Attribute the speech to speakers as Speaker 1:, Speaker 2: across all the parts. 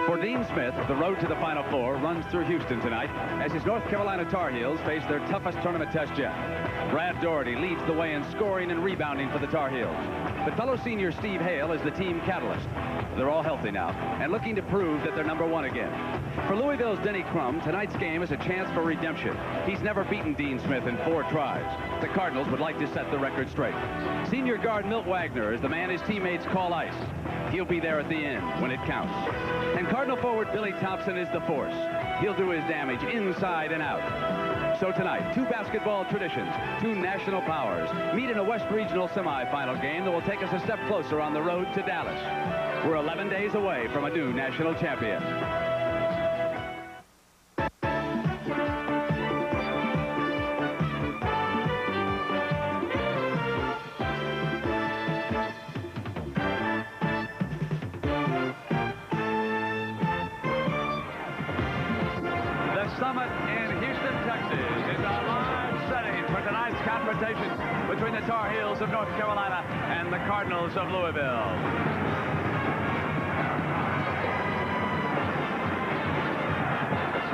Speaker 1: For Dean Smith, the road to the Final Four runs through Houston tonight as his North Carolina Tar Heels face their toughest tournament test yet. Brad Doherty leads the way in scoring and rebounding for the Tar Heels. But fellow senior Steve Hale is the team catalyst. They're all healthy now and looking to prove that they're #1 again. For Louisville's Denny Crum, tonight's game is a chance for redemption. He's never beaten Dean Smith in 4 tries. The Cardinals would like to set the record straight. Senior guard Milt Wagner is the man his teammates call ice. He'll be there at the end when it counts. And Cardinal forward Billy Thompson is the force. He'll do his damage inside and out. So tonight, 2 basketball traditions, 2 national powers meet in a West Regional semifinal game that will take us a step closer on the road to Dallas. We're 11 days away from a new national champion. Between the Tar Heels of North Carolina and the Cardinals of Louisville.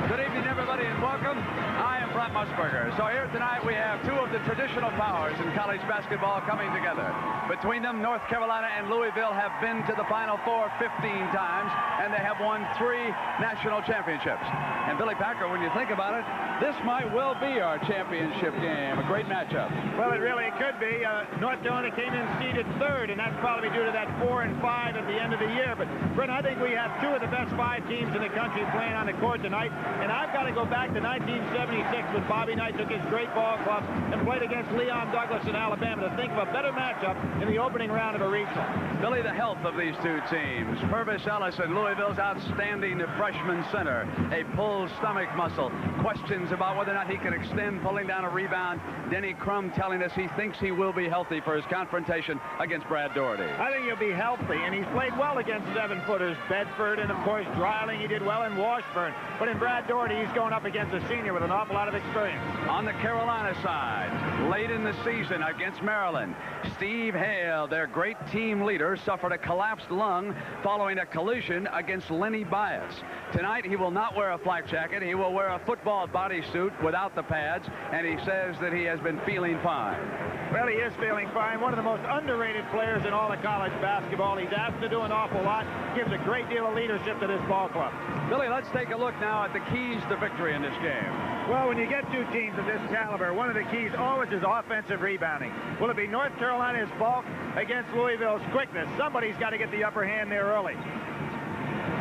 Speaker 1: Good evening, everybody, and welcome. I am Brent Musburger. So here tonight we have 2 of the traditional powers in college basketball coming together. Between them, North Carolina and Louisville have been to the Final Four 15 times, and they have won 3 national championships. And Billy Packer, when you think about it, this might well be our championship game. A great matchup.
Speaker 2: Well, it really could be. North Carolina came in seeded 3rd, and that's probably due to that 4 and 5 at the end of the year. But, Brent, I think we have 2 of the best 5 teams in the country playing on the court tonight. And I've got to go back to 1976 when Bobby Knight took his great ball club and played against Leon Douglas in Alabama to think of a better matchup in the opening round of a regional.
Speaker 1: Billy, the health of these 2 teams. Purvis Ellison, Louisville's outstanding freshman center. A pulled stomach muscle. Questions about whether or not he can extend, pulling down a rebound. Denny Crum telling us he thinks he will be healthy for his confrontation against Brad Doherty.
Speaker 2: I think he'll be healthy, and he's played well against 7-footers. Bedford and, of course, Dreiling. He did well in Washburn. But in Brad Doherty, he's going up against a senior with an awful lot of experience.
Speaker 1: On the Carolina side, late in the season against Maryland, Steve Hale, their great team leader, suffered a collapsed lung following a collision against Lenny Bias. Tonight, he will not wear a flak jacket. He will wear a football bodysuit without the pads, and he says that he has been feeling fine.
Speaker 2: Well, he is feeling fine. One of the most underrated players in all of college basketball. He's asked to do an awful lot. Gives a great deal of leadership to this ball club.
Speaker 1: Billy, let's take a look now at the keys to victory in this game.
Speaker 2: Well, when you get 2 teams of this caliber, one of the keys always is offensive rebounding. Will it be North Carolina's bulk against Louisville's quickness? Somebody's got to get the upper hand there early.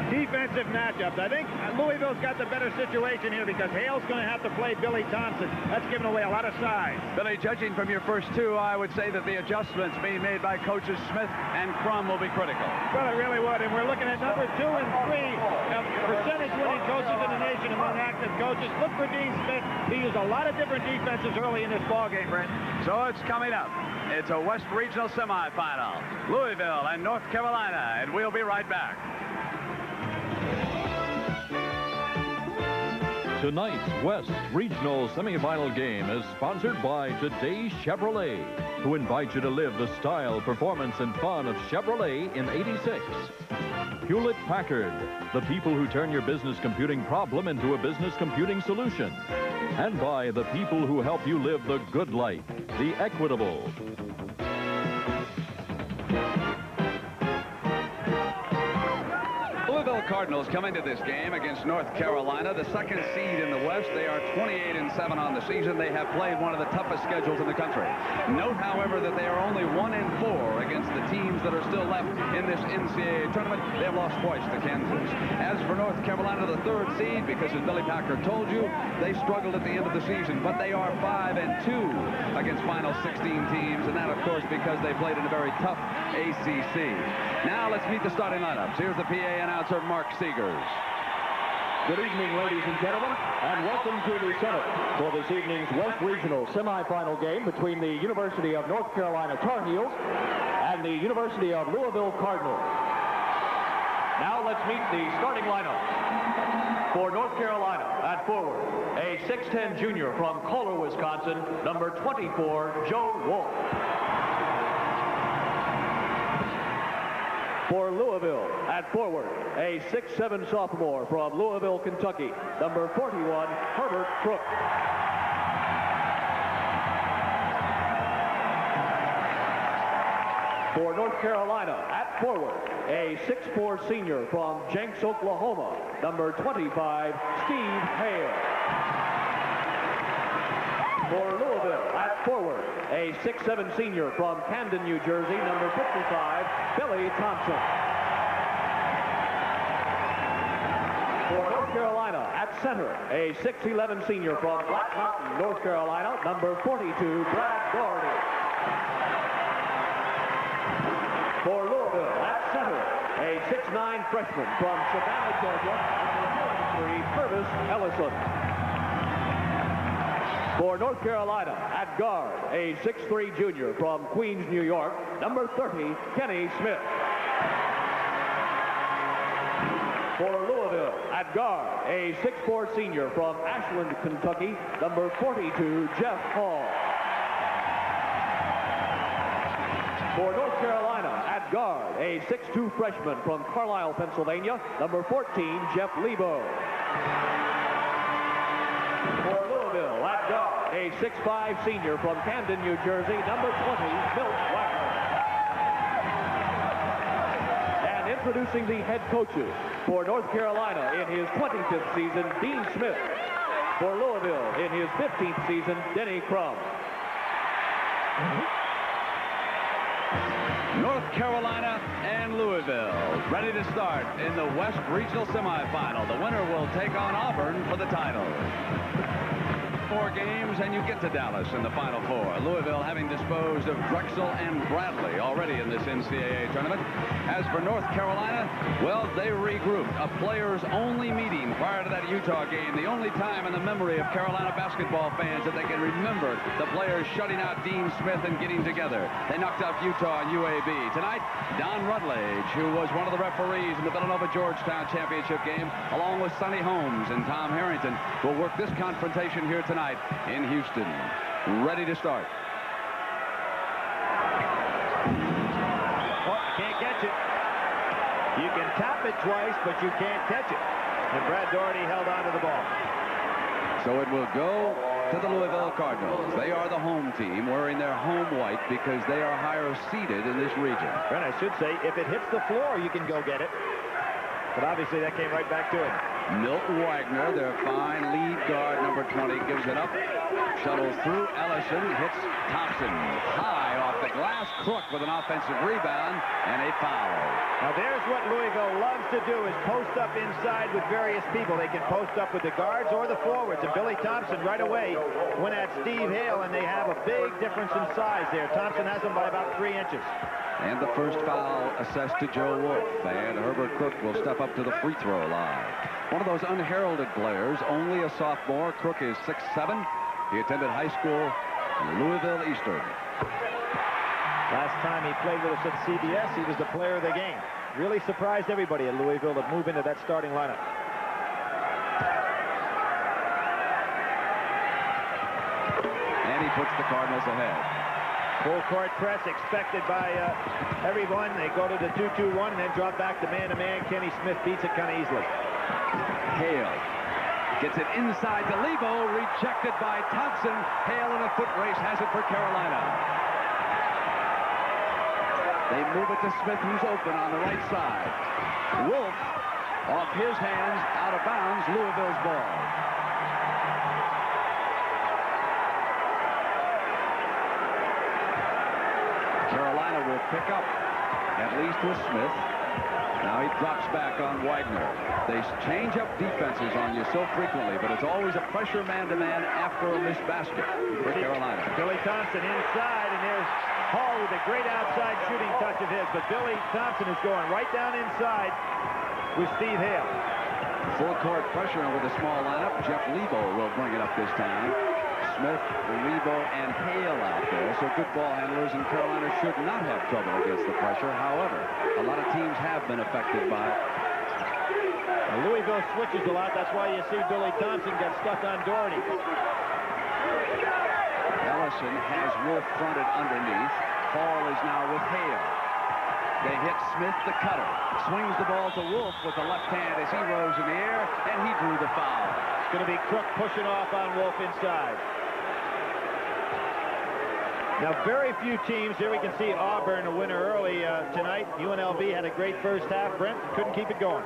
Speaker 2: Defensive matchups. I think Louisville's got the better situation here because Hale's going to have to play Billy Thompson. That's giving away a lot of size.
Speaker 1: Billy, judging from your first 2, I would say that the adjustments being made by coaches Smith and Crum will be critical.
Speaker 2: Well, it really would. And we're looking at number 2 and 3 of percentage-winning coaches in the nation among active coaches. Look for Dean Smith. He used a lot of different defenses early in this ballgame, Brent.
Speaker 1: So it's coming up. It's a West Regional semifinal. Louisville and North Carolina, and we'll be right back.
Speaker 3: Tonight's West Regional semifinal game is sponsored by Today's Chevrolet, who invite you to live the style, performance, and fun of Chevrolet in '86. Hewlett-Packard, the people who turn your business computing problem into a business computing solution. And by the people who help you live the good life, the Equitable.
Speaker 1: Louisville Cardinals come into this game against North Carolina, the 2nd seed in the West. They are 28-7 on the season. They have played one of the toughest schedules in the country. Note, however, that they are only 1-4 against the teams that are still left in this NCAA tournament. They have lost twice to Kansas. As for North Carolina, the 3rd seed, because as Billy Packer told you, they struggled at the end of the season, but they are 5-2 against Final 16 teams, and that, of course, because they played in a very tough ACC. Now let's meet the starting lineups. Here's the PA announcer, Mark Seegers.
Speaker 4: Good evening, ladies and gentlemen, and welcome to the center for this evening's West Regional semifinal game between the University of North Carolina Tar Heels and the University of Louisville Cardinals. Now let's meet the starting lineup. For North Carolina, at forward, a 6'10 junior from Kohler, Wisconsin, number 24, Joe Wolf. For Louisville, At forward, a 6'7" sophomore from Louisville, Kentucky, number 41, Herbert Crook. For North Carolina, at forward, a 6'4" senior from Jenks, Oklahoma, number 25, Steve Hale. For Louisville, at forward, a 6'7" senior from Camden, New Jersey, number 55, Billy Thompson. For North Carolina, at center, a 6'11" senior from Black Mountain, North Carolina, number 42, Brad Doherty. For Louisville, at center, a 6'9" freshman from Savannah, Georgia, number 43, Purvis Ellison. For North Carolina, at guard, a 6'3" junior from Queens, New York, number 30, Kenny Smith. For Louisville, at guard, a 6'4" senior from Ashland, Kentucky, number 42, Jeff Hall. For North Carolina, at guard, a 6'2" freshman from Carlisle, Pennsylvania, number 14, Jeff Lebo. For Louisville, at guard, a 6'5" senior from Camden, New Jersey, number 20, Milt Wagner. And introducing the head coaches for North Carolina in his 25th season, Dean Smith. For Louisville in his 15th season, Denny Crum.
Speaker 1: North Carolina and Louisville ready to start in the West Regional Semifinal. The winner will take on Auburn for the title. 4 games and you get to Dallas in the Final Four. Louisville having disposed of Drexel and Bradley already in this NCAA tournament. As for North Carolina, well, they regrouped. A players-only meeting prior to that Utah game. The only time in the memory of Carolina basketball fans that they can remember the players shutting out Dean Smith and getting together. They knocked out Utah and UAB. Tonight, Don Rutledge, who was one of the referees in the Villanova-Georgetown championship game, along with Sonny Holmes and Tom Harrington, will work this confrontation here tonight in Houston. Ready to start.
Speaker 2: Oh, can't catch it. You can tap it twice, but you can't catch it. And Brad Doherty held on to the ball.
Speaker 1: So it will go to the Louisville Cardinals. They are the home team, wearing their home white because they are higher seeded in this region.
Speaker 2: And I should say, if it hits the floor, you can go get it. But obviously, that came right back to him.
Speaker 1: Milt Wagner, their fine lead guard, number 20, gives it up. Shuttles through. Ellison hits Thompson high off the glass. Crook with an offensive rebound and a foul.
Speaker 2: Now, there's what Louisville loves to do, is post up inside with various people. They can post up with the guards or the forwards. And Billy Thompson right away went at Steve Hale, and they have a big difference in size there. Thompson has him by about 3 inches.
Speaker 1: And the first foul assessed to Joe Wolf. And Herbert Crook will step up to the free throw line. One of those unheralded players, only a sophomore. Crook is 6'7". He attended high school in Louisville Eastern.
Speaker 2: Last time he played with us at CBS, he was the player of the game. Really surprised everybody at Louisville to move into that starting lineup.
Speaker 1: And he puts the Cardinals ahead.
Speaker 2: Full court press expected by everyone. They go to the 2-2-1 and then drop back to man-to-man. Kenny Smith beats it kind of easily.
Speaker 1: Hale gets it inside to Lebo, rejected by Thompson. Hale in a foot race has it for Carolina. They move it to Smith, who's open on the right side. Wolf, off his hands, out of bounds, Louisville's ball. Carolina will pick up, at least with Smith. Now he drops back on Wagner. They change up defenses on you so frequently, but it's always a pressure man-to-man after a missed basket for Carolina.
Speaker 2: Billy Thompson inside, and there's Hall with a great outside shooting touch of his, but Billy Thompson is going right down inside with Steve Hale.
Speaker 1: Full court pressure with a small lineup. Jeff Lebo will bring it up this time. Smith, Lebo, and Hale out there. So good ball handlers, and Carolina should not have trouble against the pressure. However, a lot of teams have been affected by it.
Speaker 2: Louisville switches a lot. That's why you see Billy Thompson get stuck on Doherty.
Speaker 1: Ellison has Wolf fronted underneath. Hall is now with Hale. They hit Smith, the cutter. Swings the ball to Wolf with the left hand as he rose in the air, and he drew the foul.
Speaker 2: It's going to be Crook pushing off on Wolf inside. Now, very few teams, here we can see Auburn a winner early tonight. UNLV had a great first half. Brent couldn't keep it going.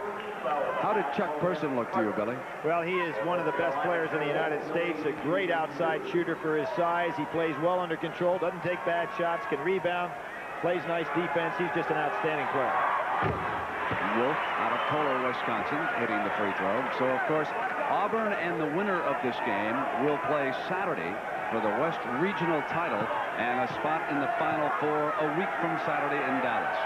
Speaker 1: How did Chuck Person look to you, Billy?
Speaker 2: Well, he is one of the best players in the United States, a great outside shooter for his size. He plays well under control, doesn't take bad shots, can rebound, plays nice defense. He's just an outstanding player.
Speaker 1: Wolf out of Kohler, Wisconsin, hitting the free throw. So, of course, Auburn and the winner of this game will play Saturday for the West Regional title and a spot in the Final Four a week from Saturday in Dallas.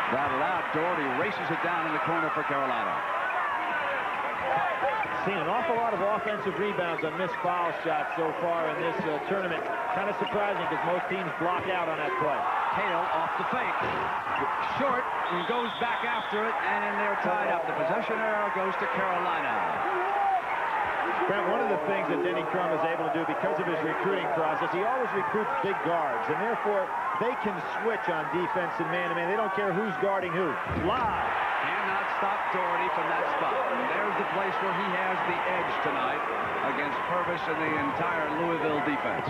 Speaker 1: Battled out, Doherty races it down in the corner for Carolina.
Speaker 2: Seen an awful lot of offensive rebounds on missed foul shots so far in this tournament. Kind of surprising because most teams block out on that play.
Speaker 1: Hale off the fake. Short and goes back after it, and they're tied up. The possession arrow goes to Carolina.
Speaker 2: Brent, one of the things that Denny Crum is able to do because of his recruiting process, he always recruits big guards, and therefore they can switch on defense and man-to-man. They don't care who's guarding who. Live.
Speaker 1: Cannot stop Doherty from that spot. There's the place where he has the edge tonight against Purvis and the entire Louisville defense.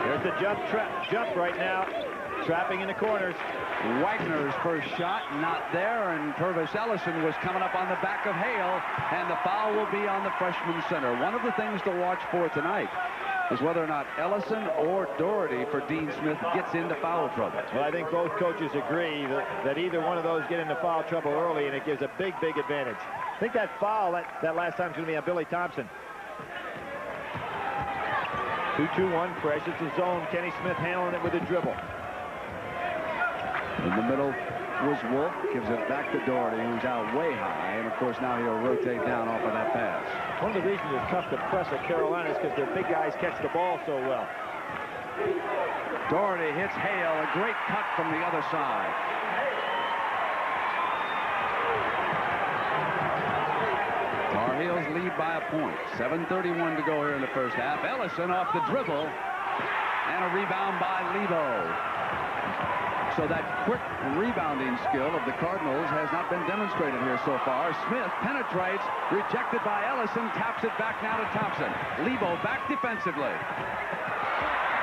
Speaker 2: There's the jump right now. Trapping in the corners.
Speaker 1: Wagner's first shot, not there, and Purvis Ellison was coming up on the back of Hale, and the foul will be on the freshman center. One of the things to watch for tonight is whether or not Ellison or Doherty for Dean Smith gets into foul trouble.
Speaker 2: Well, I think both coaches agree that either one of those get into foul trouble early, and it gives a big, big advantage. I think that foul, that last time is going to be on Billy Thompson. 2-2-1 pressure to zone. Kenny Smith handling it with a dribble.
Speaker 1: In the middle was Wolf, gives it back to Doherty, who's out way high, and of course now he'll rotate down off of that pass.
Speaker 2: One of the reasons it's tough to press at Carolina is because their big guys catch the ball so well.
Speaker 1: Doherty hits Hale, a great cut from the other side. Tar Heels lead by a point. 7:31 to go here in the first half. Ellison off the dribble, and a rebound by Lebo. So that quick rebounding skill of the Cardinals has not been demonstrated here so far. Smith penetrates, rejected by Ellison, taps it back now to Thompson. Lebo back defensively.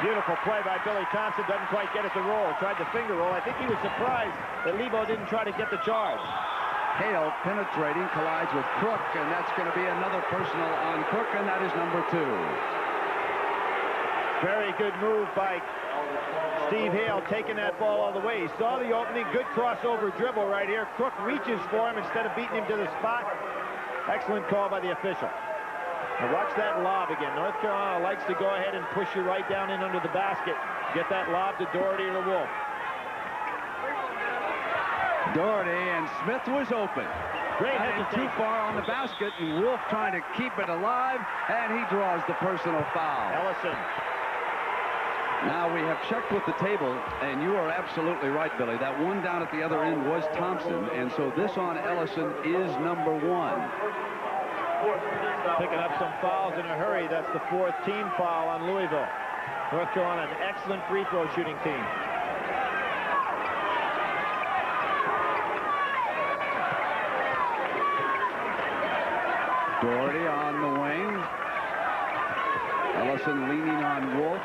Speaker 2: Beautiful play by Billy Thompson. Doesn't quite get it to roll. Tried the finger roll. I think he was surprised that Lebo didn't try to get the charge.
Speaker 1: Hale penetrating, collides with Crook, and that's going to be another personal on Crook, and that is number 2.
Speaker 2: Very good move by Steve Hale, taking that ball all the way. He saw the opening. Good crossover dribble right here. Crook reaches for him instead of beating him to the spot. Excellent call by the official. Now watch that lob again. North Carolina likes to go ahead and push you right down in under the basket. Get that lob to Doherty or to Wolf.
Speaker 1: Doherty, and Smith was open.
Speaker 2: Great
Speaker 1: hesitation. Too far on the basket, and Wolf trying to keep it alive, and he draws the personal foul.
Speaker 2: Ellison.
Speaker 1: Now we have checked with the table, and you are absolutely right, Billy. That one down at the other end was Thompson, and so this on Ellison is number 1.
Speaker 2: Picking up some fouls in a hurry. That's the 4th team foul on Louisville. North Carolina, an excellent free throw shooting team.
Speaker 1: Doherty on the wing. Ellison leaning on Wolf.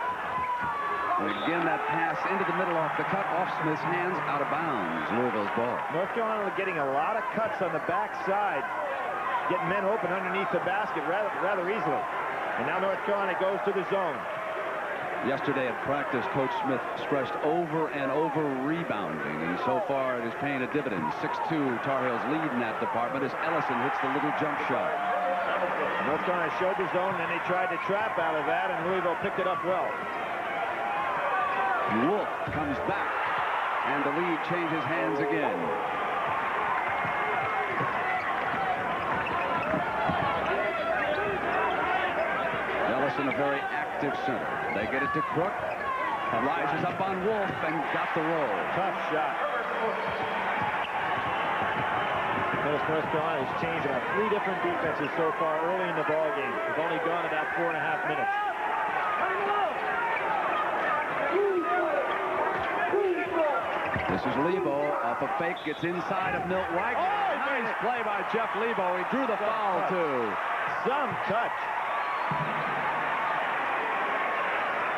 Speaker 1: And again, that pass into the middle off the cut, off Smith's hands, out of bounds. Louisville's ball.
Speaker 2: North Carolina getting a lot of cuts on the backside, getting men open underneath the basket rather easily. And now North Carolina goes to the zone.
Speaker 1: Yesterday at practice, Coach Smith stressed over and over rebounding, and so far it is paying a dividend. 6-2 Tar Heels lead in that department as Ellison hits the little jump shot.
Speaker 2: North Carolina showed the zone, and they tried to trap out of that, and Louisville picked it up well.
Speaker 1: Wolf comes back, and the lead changes hands again. Ellison, a very active center. They get it to Crook. Rises up on Wolf and got the roll.
Speaker 2: Tough shot. Notice North Carolina has changed about 3 different defenses so far early in the ball game. They've only gone about 4.5 minutes.
Speaker 1: This is Lebo off a fake, gets inside of Milt Wagner. Nice play by Jeff Lebo. He drew the foul, too.
Speaker 2: Some touch.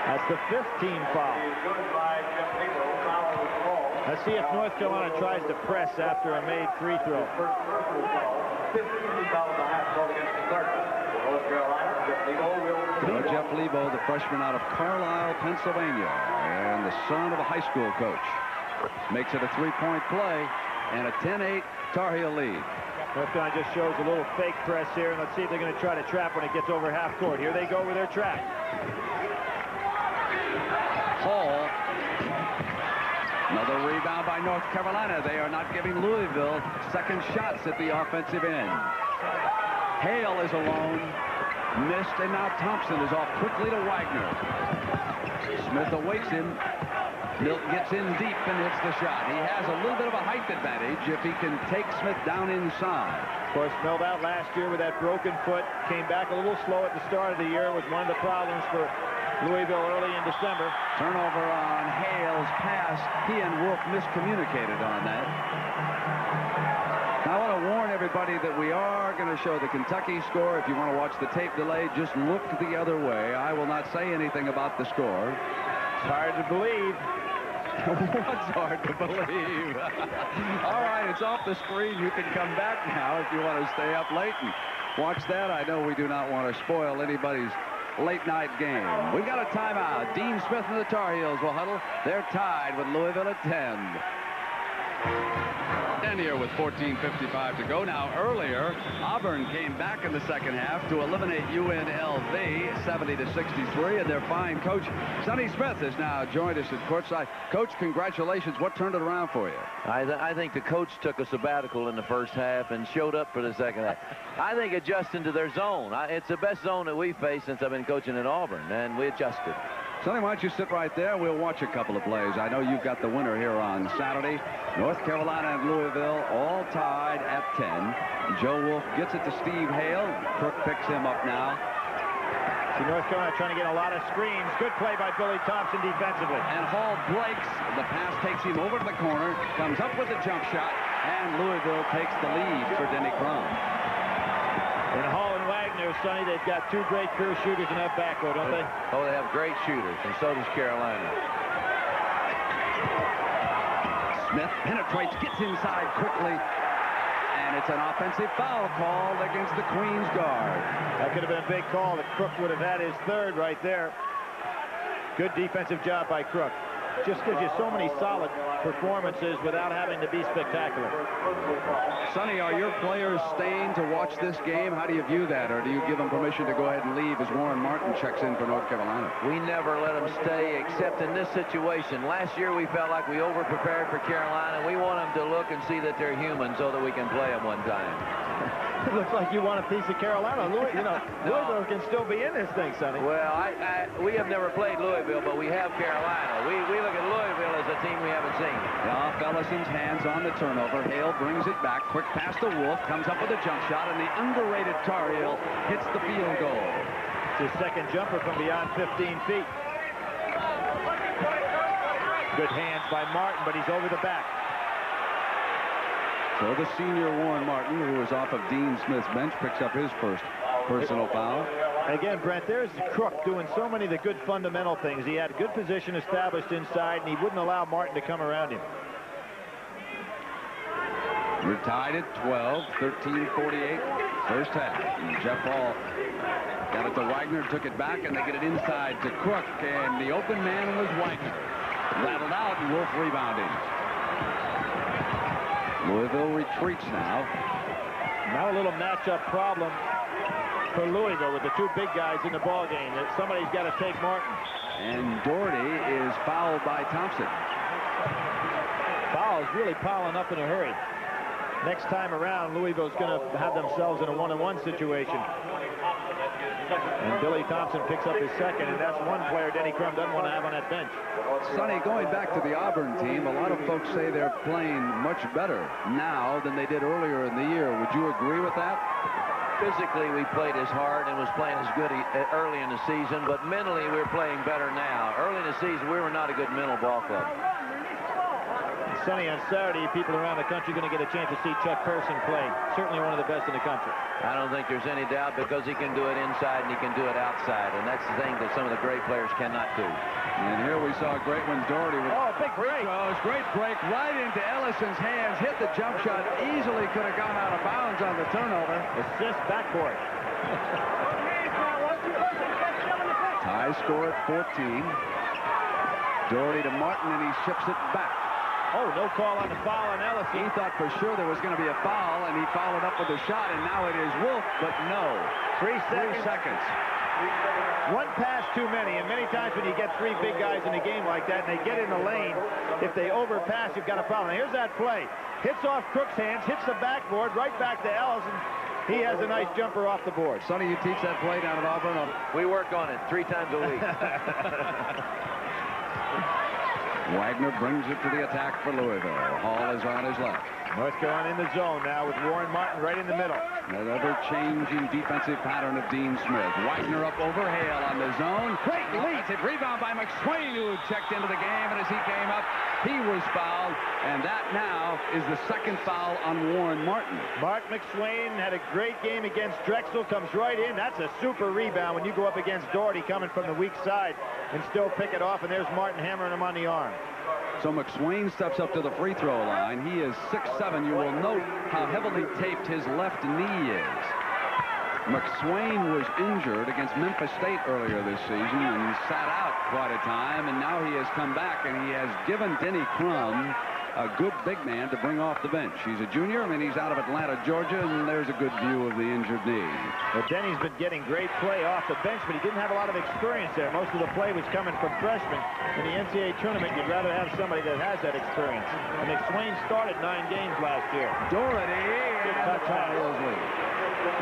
Speaker 2: That's the 5th team foul. Let's see if North Carolina tries to press after a made free throw.
Speaker 1: Jeff Lebo, the freshman out of Carlisle, Pennsylvania, and the son of a high school coach, makes it a 3-point play and a 10-8 Tar Heel lead.
Speaker 2: North Carolina just shows a little fake press here, and let's see if they're going to try to trap when it gets over half court. Here they go with their trap.
Speaker 1: Hall. Another rebound by North Carolina. They are not giving Louisville second shots at the offensive end. Hale is alone. Missed, and now Thompson is off quickly to Wagner. Smith awaits him. Milt gets in deep and hits the shot. He has a little bit of a height advantage if he can take Smith down inside.
Speaker 2: Of course, Milt out last year with that broken foot. Came back a little slow at the start of the year. Was one of the problems for Louisville early in December.
Speaker 1: Turnover on Hale's pass. He and Wolf miscommunicated on that. Now, I want to warn everybody that we are going to show the Kentucky score. If you want to watch the tape delay, just look the other way. I will not say anything about the score.
Speaker 2: It's hard to believe.
Speaker 1: What's hard to believe? All right, it's off the screen. You can come back now if you want to stay up late and watch that. I know we do not want to spoil anybody's late-night game. We've got a timeout. Dean Smith and the Tar Heels will huddle. They're tied with Louisville at 10. And here with 14:55 to go. Now, earlier, Auburn came back in the second half to eliminate UNLV 70-63, and their fine coach, Sonny Smith, has now joined us at courtside. Coach, congratulations. What turned it around for you?
Speaker 5: I think the coach took a sabbatical in the first half and showed up for the second half. I think adjusting to their zone. It's the best zone that we've faced since I've been coaching at Auburn, and we adjusted.
Speaker 1: Sonny, why don't you sit right there? We'll watch a couple of plays. I know you've got the winner here on Saturday. North Carolina and Louisville all tied at 10. Joe Wolf gets it to Steve Hale. Crook picks him up now.
Speaker 2: See North Carolina trying to get a lot of screens. Good play by Billy Thompson defensively.
Speaker 1: And Hall breaks. The pass takes him over to the corner. Comes up with a jump shot. And Louisville takes the lead for Denny Crum.
Speaker 2: And Hall and Wagner, Sonny, they've got two great career shooters in that backcourt, don't they?
Speaker 5: Oh, they have great shooters, and so does Carolina.
Speaker 1: Smith penetrates, gets inside quickly, and it's an offensive foul called against the Queens guard.
Speaker 2: That could have been a big call. If Crook would have had his third right there. Good defensive job by Crook. Just gives you so many solid performances without having to be spectacular.
Speaker 1: Sonny, are your players staying to watch this game? How do you view that? Or do you give them permission to go ahead and leave as Warren Martin checks in for North Carolina?
Speaker 5: We never let them stay except in this situation. Last year we felt like we over-prepared for Carolina. We want them to look and see that they're human so that we can play them one time.
Speaker 2: It looks like you want a piece of Carolina. Louisville can still be in this thing, Sonny.
Speaker 5: Well, we have never played Louisville, but we have Carolina. We look at Louisville as a team we haven't seen.
Speaker 1: Now, Bellison's hands on the turnover. Hale brings it back. Quick pass to Wolf. Comes up with a jump shot, and the underrated Tar Heel hits the field goal.
Speaker 2: It's his second jumper from beyond 15 feet. Good hands by Martin, but he's over the back.
Speaker 1: So the senior Warren Martin, who is off of Dean Smith's bench, picks up his first personal foul.
Speaker 2: Again, Brent, there's Crook doing so many of the good fundamental things. He had a good position established inside, and he wouldn't allow Martin to come around him.
Speaker 1: We're tied at 12, 13:48, first half. And Jeff Hall got it to Wagner, took it back, and they get it inside to Crook, and the open man was Wagner. Rattled out, and Wolf rebounding. Louisville retreats now.
Speaker 2: Now a little matchup problem for Louisville with the two big guys in the ball game. Somebody's got to take Martin.
Speaker 1: And Doherty is fouled by Thompson.
Speaker 2: Fouls really piling up in a hurry. Next time around, Louisville's going to have themselves in a one-on-one situation. And Billy Thompson picks up his second, and that's one player Denny Crum doesn't want to have on that bench.
Speaker 1: Sonny, going back to the Auburn team, a lot of folks say they're playing much better now than they did earlier in the year. Would you agree with that?
Speaker 5: Physically, we played as hard and was playing as good early in the season, but mentally, we're playing better now. Early in the season, we were not a good mental ball club.
Speaker 2: Sonny, on Saturday, people around the country are going to get a chance to see Chuck Person play. Certainly one of the best in the country.
Speaker 5: I don't think there's any doubt, because he can do it inside and he can do it outside, and that's the thing that some of the great players cannot do.
Speaker 1: And here we saw a great one, Doherty with
Speaker 2: big break.
Speaker 1: Great break right into Ellison's hands. Hit the jump shot. Easily could have gone out of bounds on the turnover.
Speaker 2: Assist backboard.
Speaker 1: Tie score at 14. Doherty to Martin, and he ships it back.
Speaker 2: Oh, no call on the foul on Ellison.
Speaker 1: He thought for sure there was going to be a foul, and he followed up with a shot, and now it is Wolf, but no.
Speaker 2: 3 seconds. One pass too many, and many times when you get three big guys in a game like that, and they get in the lane, if they overpass, you've got a foul. Now, here's that play. Hits off Cook's hands, hits the backboard, right back to Ellison. He has a nice jumper off the board.
Speaker 1: Sonny, you teach that play down at Auburn?
Speaker 5: We work on it 3 times a week.
Speaker 1: Wagner brings it to the attack for Louisville. Hall is on his left.
Speaker 2: North Carolina in the zone now with Warren Martin right in the middle.
Speaker 1: An ever-changing defensive pattern of Dean Smith. Wagner up over Hale on the zone. Great lead. Rebound by McSwain, who checked into the game, and as he came up, he was fouled, and that now is the second foul on Warren Martin.
Speaker 2: Mark McSwain had a great game against Drexel, comes right in. That's a super rebound when you go up against Doherty coming from the weak side and still pick it off, and there's Martin hammering him on the arm.
Speaker 1: So McSwain steps up to the free throw line. He is 6'7". You will note how heavily taped his left knee is. McSwain was injured against Memphis State earlier this season and sat out quite a time, and now he has come back, and he has given Denny Crum a good big man to bring off the bench. He's a junior, and he's out of Atlanta, Georgia, and there's a good view of the injured knee.
Speaker 2: Well, Denny's been getting great play off the bench, but he didn't have a lot of experience there. Most of the play was coming from freshmen. In the NCAA tournament, you'd rather have somebody that has that experience. And McSwain started 9 games last year.
Speaker 1: Doherty, and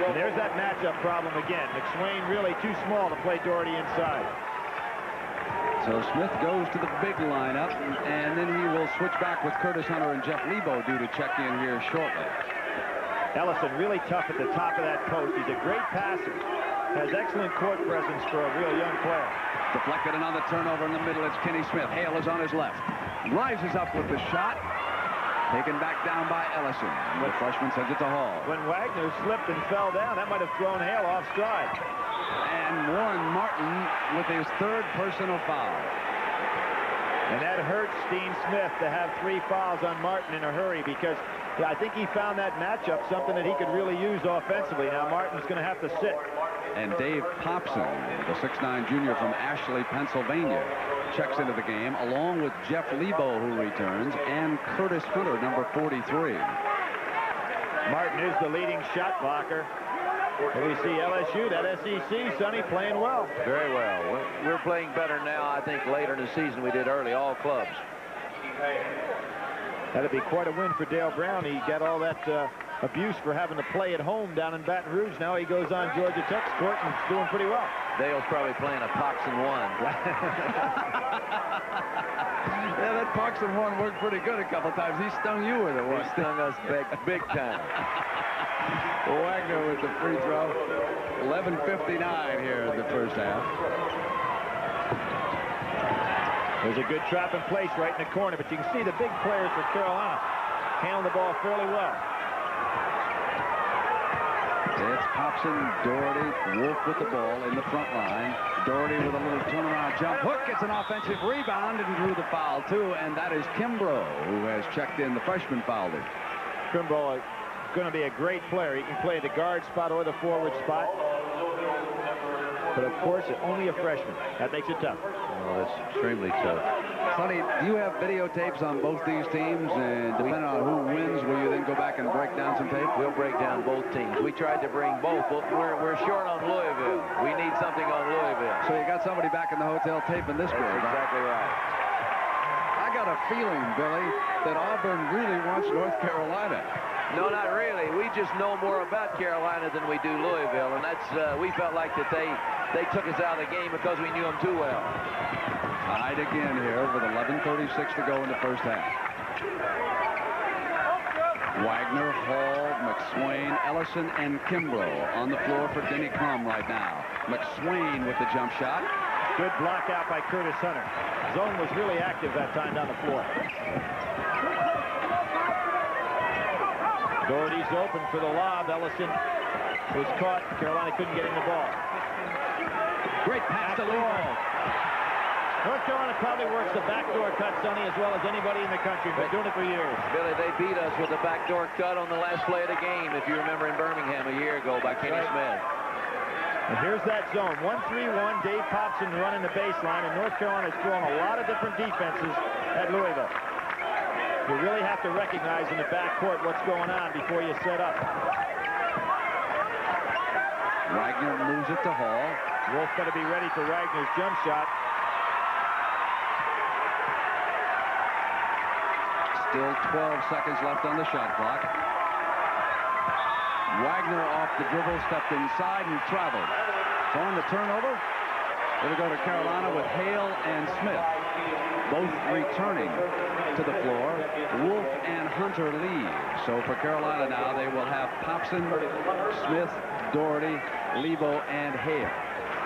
Speaker 2: and there's that matchup problem again. McSwain really too small to play Doherty inside.
Speaker 1: So Smith goes to the big lineup, and then he will switch back with Curtis Hunter and Jeff Lebo due to check in here shortly.
Speaker 2: Ellison really tough at the top of that post. He's a great passer. Has excellent court presence for a real young player.
Speaker 1: Deflected, another turnover in the middle. It's Kenny Smith. Hale is on his left. Rises up with the shot. Taken back down by Ellison. The freshman sends it to Hall.
Speaker 2: When Wagner slipped and fell down, that might have thrown Hale off stride.
Speaker 1: And Warren Martin with his 3rd personal foul.
Speaker 2: And that hurts Dean Smith to have 3 fouls on Martin in a hurry, because I think he found that matchup something that he could really use offensively. Now Martin's going to have to sit.
Speaker 1: And Dave Popson, the 6'9" junior from Ashley, Pennsylvania, checks into the game, along with Jeff Lebo, who returns, and Curtis Hunter, number 43.
Speaker 2: Martin is the leading shot blocker. And we see LSU, that SEC, Sonny, playing well.
Speaker 5: Very well. We're playing better now, I think, later in the season we did early, all clubs.
Speaker 2: That'd be quite a win for Dale Brown. He got all that abuse for having to play at home down in Baton Rouge. Now he goes on Georgia Tech's court and is doing pretty well.
Speaker 5: Dale's probably playing a Poxon 1.
Speaker 1: Yeah, that Poxon 1 worked pretty good a couple times. He stung you with it once.
Speaker 5: He stung us big time.
Speaker 1: Wagner with the free throw. 11:59 here in the first half.
Speaker 2: There's a good trap in place right in the corner, but you can see the big players for Carolina handle the ball fairly well.
Speaker 1: It's Popson, Doherty, Wolf with the ball in the front line. Doherty with a little turnaround jump hook, gets an offensive rebound and drew the foul too, and that is Kimbrough, who has checked in. The freshman fouled him.
Speaker 2: Kimbrough is going to be a great player. He can play the guard spot or the forward spot. But of course, it's only a freshman. That makes it tough.
Speaker 5: Oh, that's extremely tough.
Speaker 1: Sonny, do you have videotapes on both these teams? And depending on who wins, will you then go back and break down some tape?
Speaker 5: We'll break down both teams. We tried to bring both, but we're short on Louisville. We need something on Louisville.
Speaker 1: So you got somebody back in the hotel taping this game.
Speaker 5: Exactly right.
Speaker 1: I got a feeling, Billy, that Auburn really wants North Carolina.
Speaker 5: No, not really. We just know more about Carolina than we do Louisville, and that's we felt like that they took us out of the game because we knew them too well.
Speaker 1: Tied again here with 11:36 to go in the first half. Wagner, Hall, McSwain, Ellison, and Kimbrough on the floor for Denny Crum right now. McSwain with the jump shot.
Speaker 2: Good block out by Curtis Hunter. Zone was really active that time down the floor. Doherty's open for the lob. Ellison was caught. Carolina couldn't get him the ball.
Speaker 1: Great pass to Louisville.
Speaker 2: North Carolina probably works the backdoor cut, Sonny, as well as anybody in the country. Been doing it for years.
Speaker 5: Billy, they beat us with a backdoor cut on the last play of the game, if you remember, in Birmingham a year ago by Kenny Smith.
Speaker 2: And here's that zone. 1-3-1. Dave Popson running the baseline, and North Carolina's throwing a lot of different defenses at Louisville. You really have to recognize in the backcourt what's going on before you set up.
Speaker 1: Wagner moves it to Hall.
Speaker 2: Wolf got to be ready for Wagner's jump shot.
Speaker 1: Still 12 seconds left on the shot clock. Wagner off the dribble, stepped inside and traveled. So on the turnover, it'll go to Carolina with Hale and Smith, both returning to the floor. Wolf and Hunter leave. So for Carolina now, they will have Popson, Smith, Doherty, Lebo, and Hale.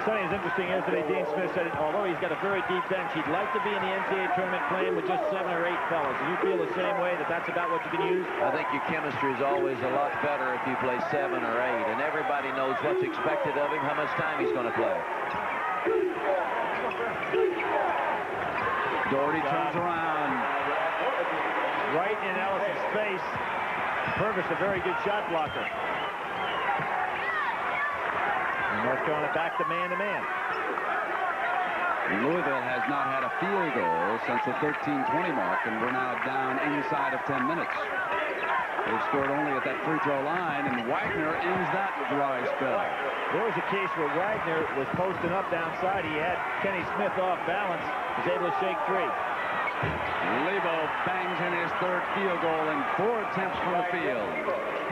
Speaker 2: Sonny, as interesting yesterday, Dean Smith said, although he's got a very deep bench, he'd like to be in the NCAA tournament playing with just 7 or 8 fellas. Do you feel the same way, that that's about what you can use?
Speaker 5: I think your chemistry is always a lot better if you play 7 or 8, and everybody knows what's expected of him, how much time he's going to play.
Speaker 1: Doherty turns around.
Speaker 2: Right in Ellison's face. Purvis, a very good shot blocker. North Carolina back to man-to-man.
Speaker 1: Louisville has not had a field goal since the 13:20 mark, and we're now down inside of 10 minutes. They've scored only at that free throw line, and Wagner ends that dry spell.
Speaker 2: There was a case where Wagner was posting up downside. He had Kenny Smith off balance, was able to shake free.
Speaker 1: Lebo bangs in his 3rd field goal in 4 attempts from the field.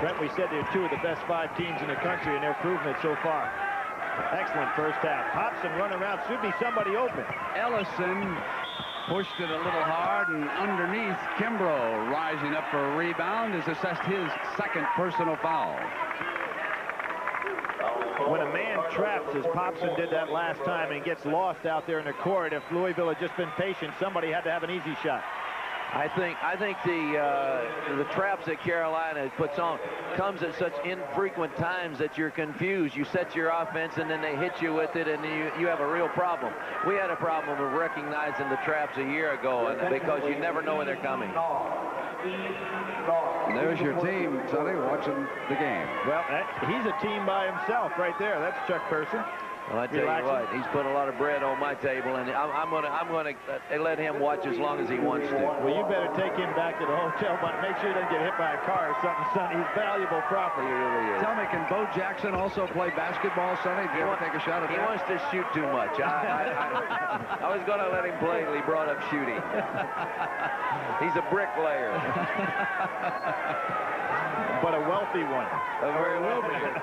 Speaker 2: Brent, we said they're 2 of the best 5 teams in the country, and they're proving it so far. Excellent first half. Popson running around. Should be somebody open.
Speaker 1: Ellison pushed it a little hard, and underneath, Kimbrough, rising up for a rebound, has assessed his 2nd personal foul.
Speaker 2: When a man traps, as Popson did that last time, and gets lost out there in the court, if Louisville had just been patient, somebody had to have an easy shot.
Speaker 5: I think the traps that Carolina puts on comes at such infrequent times that you're confused. You set your offense and then they hit you with it, and you have a real problem. We had a problem of recognizing the traps a year ago, and because you never know when they're coming.
Speaker 1: There's your team, Sonny, watching the game.
Speaker 2: Well, he's a team by himself right there. That's Chuck Person.
Speaker 5: Well, I tell you what, he's put a lot of bread on my table, and I'm gonna let him watch as long as he wants to.
Speaker 2: Well, you better take him back to the hotel, but make sure he doesn't get hit by a car or something, son. He's valuable property.
Speaker 5: He really is.
Speaker 1: Tell me, can Bo Jackson also play basketball, Sonny? Do you ever take a shot at that?
Speaker 5: He wants to shoot too much. I was going to let him play till he brought up shooting. He's a bricklayer.
Speaker 2: But a wealthy one.
Speaker 5: A very wealthy one.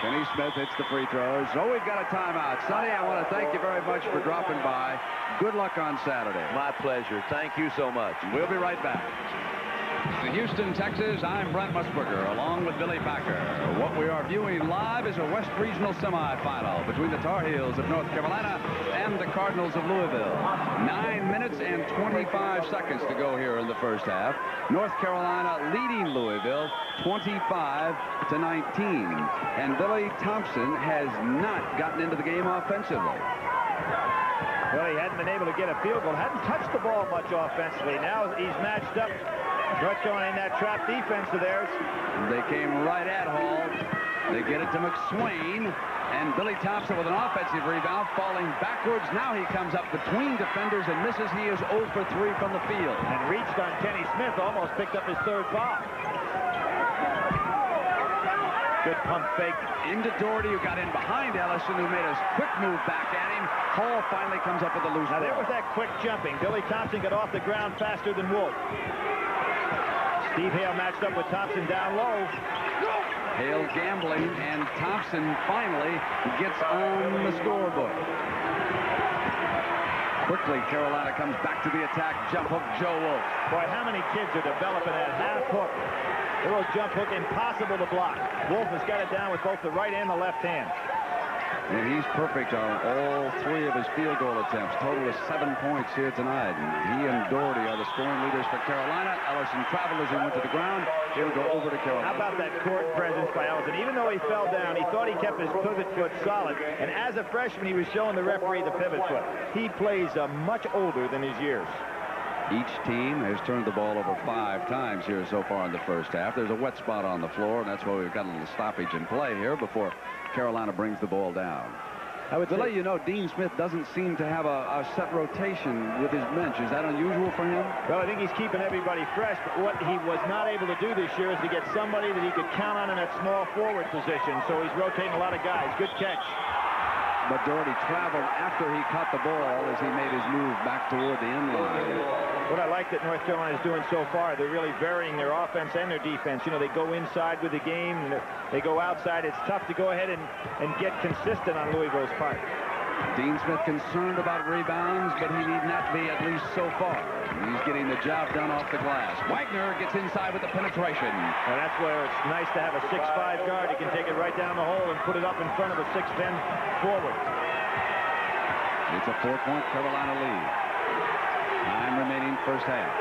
Speaker 1: Kenny Smith hits the free throws. So we've got a timeout. Sonny, I want to thank you very much for dropping by. Good luck on Saturday.
Speaker 5: My pleasure. Thank you so much.
Speaker 1: We'll be right back. To Houston, Texas, I'm Brent Musburger, along with Billy Packer. What we are viewing live is a West Regional semifinal between the Tar Heels of North Carolina and the Cardinals of Louisville. 9 minutes and 25 seconds to go here in the first half. North Carolina leading Louisville 25-19. And Billy Thompson has not gotten into the game offensively.
Speaker 2: Well, he hadn't been able to get a field goal. Hadn't touched the ball much offensively. Now he's matched up. North Carolina in that trap defense of theirs.
Speaker 1: They came right at Hall. They get it to McSwain. And Billy Thompson with an offensive rebound, falling backwards. Now he comes up between defenders and misses. He is 0 for 3 from the field.
Speaker 2: And reached on Kenny Smith, almost picked up his 3rd foul. Good pump fake.
Speaker 1: Into Doherty, who got in behind Ellison, who made a quick move back at him. Hall finally comes up with a loose ball.
Speaker 2: Now there was that quick jumping. Billy Thompson got off the ground faster than Wolf. Steve Hale matched up with Thompson down low.
Speaker 1: Hale gambling, and Thompson finally gets on the scorebook. Quickly, Carolina comes back to the attack. Jump hook, Joe Wolf.
Speaker 2: Boy, how many kids are developing that half hook? A little jump hook, impossible to block. Wolf has got it down with both the right and the left hand.
Speaker 1: And he's perfect on all 3 of his field goal attempts. Total is 7 points here tonight. And he and Doherty are the scoring leaders for Carolina. Ellison traveled as he went to the ground. He'll go over to Carolina.
Speaker 2: How about that court presence by Ellison? Even though he fell down, he thought he kept his pivot foot solid. And as a freshman, he was showing the referee the pivot foot. He plays much older than his years.
Speaker 1: Each team has turned the ball over 5 times here so far in the first half. There's a wet spot on the floor, and that's why we've got a little stoppage in play here before Carolina brings the ball down.
Speaker 2: I would
Speaker 1: let you know, Dean Smith doesn't seem to have a set rotation with his bench. Is that unusual for him?
Speaker 2: Well, I think he's keeping everybody fresh, but what he was not able to do this year is to get somebody that he could count on in that small forward position, so he's rotating a lot of guys. Good catch.
Speaker 1: But Doherty traveled after he caught the ball as he made his move back toward the end line.
Speaker 2: What I like that North Carolina is doing so far, they're really varying their offense and their defense. You know, they go inside with the game, and they go outside. It's tough to go ahead and get consistent on Louisville's part.
Speaker 1: Dean Smith concerned about rebounds, but he need not be, at least so far. He's getting the job done off the glass. Wagner gets inside with the penetration.
Speaker 2: And that's where it's nice to have a 6'5" guard. He can take it right down the hole and put it up in front of a 6'10" forward.
Speaker 1: It's a 4-point Carolina lead. Time remaining first half.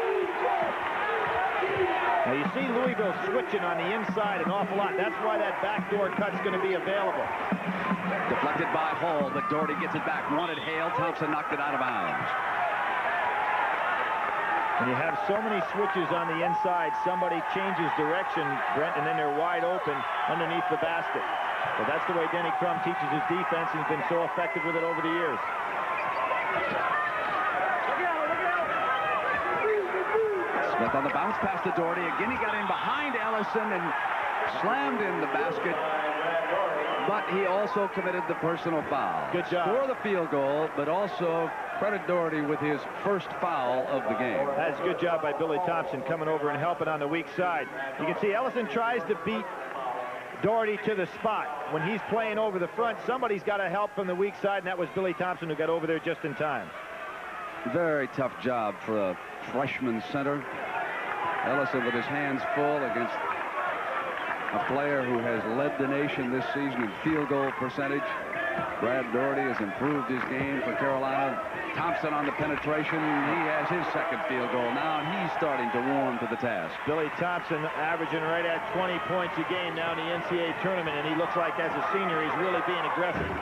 Speaker 2: Now you see Louisville switching on the inside an awful lot. That's why that backdoor cut's going to be available.
Speaker 1: Deflected by Hall, but Doherty gets it back. Wanted Hale. Thompson knocked it out of bounds.
Speaker 2: When you have so many switches on the inside, somebody changes direction, Brent, and then they're wide open underneath the basket. But that's the way Denny Crum teaches his defense, and he's been so effective with it over the years.
Speaker 1: Smith on the bounce pass to Doherty. Again, he got in behind Ellison and slammed in the basket. But he also committed the personal foul.
Speaker 2: Good job.
Speaker 1: For the field goal, but also credit Doherty with his first foul of the game.
Speaker 2: That's a good job by Billy Thompson coming over and helping on the weak side. You can see Ellison tries to beat Doherty to the spot. When he's playing over the front, somebody's got to help from the weak side, and that was Billy Thompson who got over there just in time.
Speaker 1: Very tough job for a freshman center. Ellison with his hands full against a player who has led the nation this season in field goal percentage. Brad Doherty has improved his game for Carolina. Thompson on the penetration. He has his second field goal now, and he's starting to warm to the task.
Speaker 2: Billy Thompson averaging right at 20 points a game now in the NCAA tournament, and he looks like as a senior he's really being aggressive.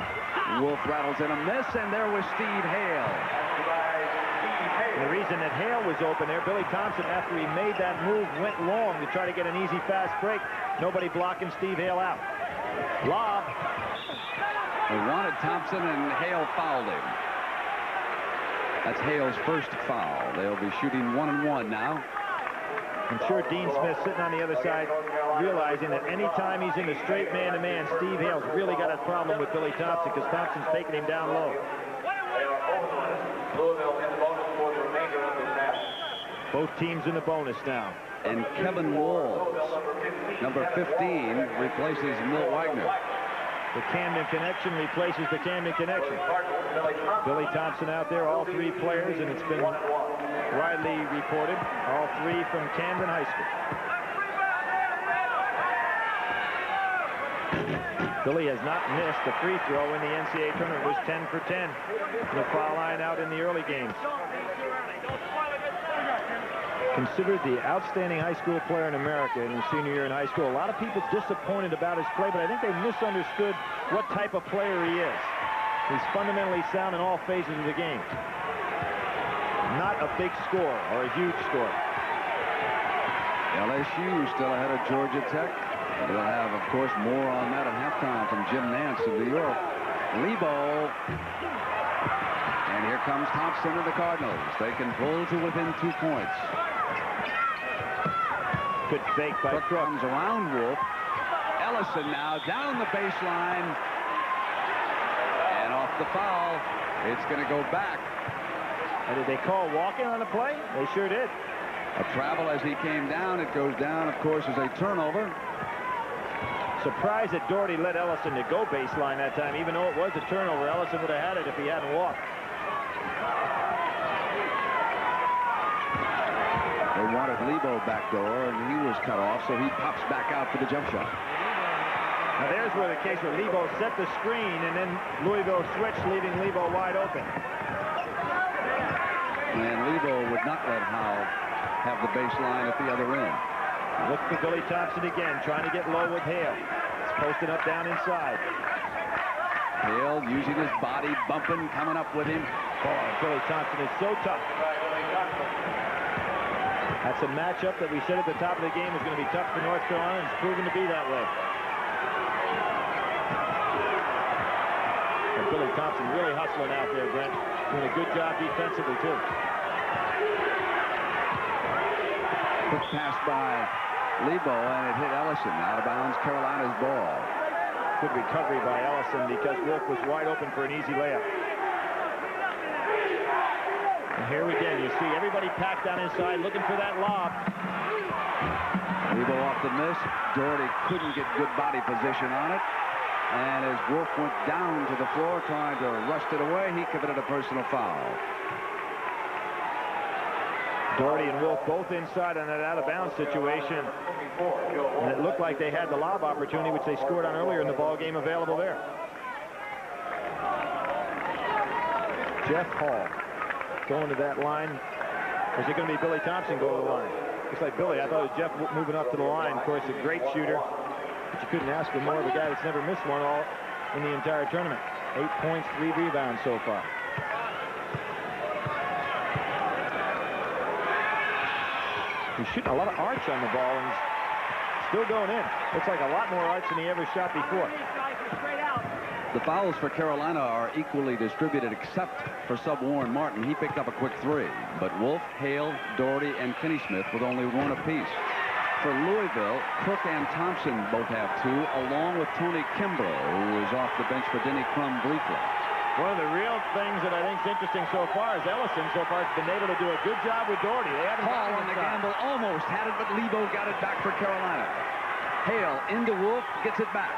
Speaker 1: Wolf rattles in a miss, and there was Steve Hale.
Speaker 2: And the reason that Hale was open there, Billy Thompson, after he made that move, went long to try to get an easy fast break. Nobody blocking Steve Hale out. Lob.
Speaker 1: They wanted Thompson, and Hale fouled him. That's Hale's first foul. They'll be shooting 1-1 now.
Speaker 2: I'm sure Dean Smith sitting on the other side realizing that anytime he's in the straight man-to-man, Steve Hale's really got a problem with Billy Thompson because Thompson's taking him down low. Both teams in the bonus now.
Speaker 1: And Kevin Walls, number 15, replaces Milt Wagner.
Speaker 2: The Camden connection replaces the Camden connection. Billy Thompson out there, all 3 players, and it's been widely reported, all 3 from Camden High School. Billy has not missed a free throw in the NCAA tournament. It was 10 for 10 from the foul line out in the early games. Considered the outstanding high school player in America in his senior year in high school. A lot of people disappointed about his play, but I think they misunderstood what type of player he is. He's fundamentally sound in all phases of the game. Not a big score or a huge score.
Speaker 1: LSU still ahead of Georgia Tech. We'll have, of course, more on that at halftime from Jim Nance of New York. Lebo. And here comes Thompson and the Cardinals. They can pull to within 2 points.
Speaker 2: Good fake by
Speaker 1: Crook comes around Wolf. Ellison now down the baseline. And off the foul. It's going to go back.
Speaker 2: And did they call walking on the play? They sure did.
Speaker 1: A travel as he came down. It goes down, of course, as a turnover.
Speaker 2: Surprised that Doherty let Ellison to go baseline that time. Even though it was a turnover, Ellison would have had it if he hadn't walked.
Speaker 1: They wanted Lebo backdoor, and he was cut off, so he pops back out for the jump shot.
Speaker 2: Now there's where the case where Lebo set the screen and then Louisville switched, leaving Lebo wide open.
Speaker 1: And Lebo would not let Howe have the baseline at the other end.
Speaker 2: Look for Billy Thompson again, trying to get low with Hale. It's posted up down inside.
Speaker 1: Hale using his body, bumping, coming up with him.
Speaker 2: Boy, Billy Thompson is so tough. That's a matchup that we said at the top of the game was going to be tough for North Carolina, and it's proven to be that way. And Billy Thompson really hustling out there, Brent. Doing a good job defensively, too.
Speaker 1: Quick pass by Lebo, and it hit Ellison. Out of bounds, Carolina's ball.
Speaker 2: Good recovery by Ellison because Wolf was wide open for an easy layup. And here again, you see everybody packed down inside looking for that lob.
Speaker 1: Lebo off the miss. Doherty couldn't get good body position on it. And as Wolf went down to the floor trying to rush it away, he committed a personal foul.
Speaker 2: Doherty and Wolf both inside on that out-of-bounds situation. And it looked like they had the lob opportunity, which they scored on earlier in the ball game, available there. Jeff Hall going to that line. Is it going to be Billy Thompson go to the line? Looks like Billy. I thought it was Jeff moving up to the line. Of course, a great shooter. But you couldn't ask for more of a guy that's never missed one all in the entire tournament. 8 points, 3 rebounds so far. He's shooting a lot of arch on the ball and still going in. Looks like a lot more arch than he ever shot before.
Speaker 1: The fouls for Carolina are equally distributed except for sub-Warren Martin. He picked up a quick 3. But Wolf, Hale, Doherty, and Kenny Smith with only 1 apiece. For Louisville, Cook and Thompson both have 2, along with Tony Kimbrough, who is off the bench for Denny Crum briefly.
Speaker 2: One of the real things that I think is interesting so far is Ellison so far has been able to do a good job with Doherty. They haven't
Speaker 1: Hall on the gamble almost had it, but Lebo got it back for Carolina. Hale into Wolf, gets it back.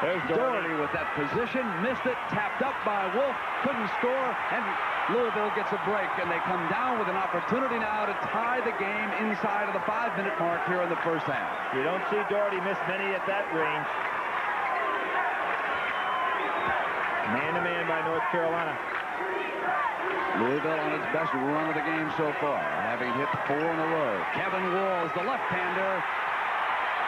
Speaker 2: There's
Speaker 1: Doherty with that position, missed it, tapped up by Wolf, couldn't score, and Louisville gets a break, and they come down with an opportunity now to tie the game inside of the 5-minute mark here in the first half.
Speaker 2: You don't see Doherty miss many at that range. Man-to-man by North Carolina.
Speaker 1: Louisville on its best run of the game so far, having hit 4 in a row. Kevin Walls, the left-hander.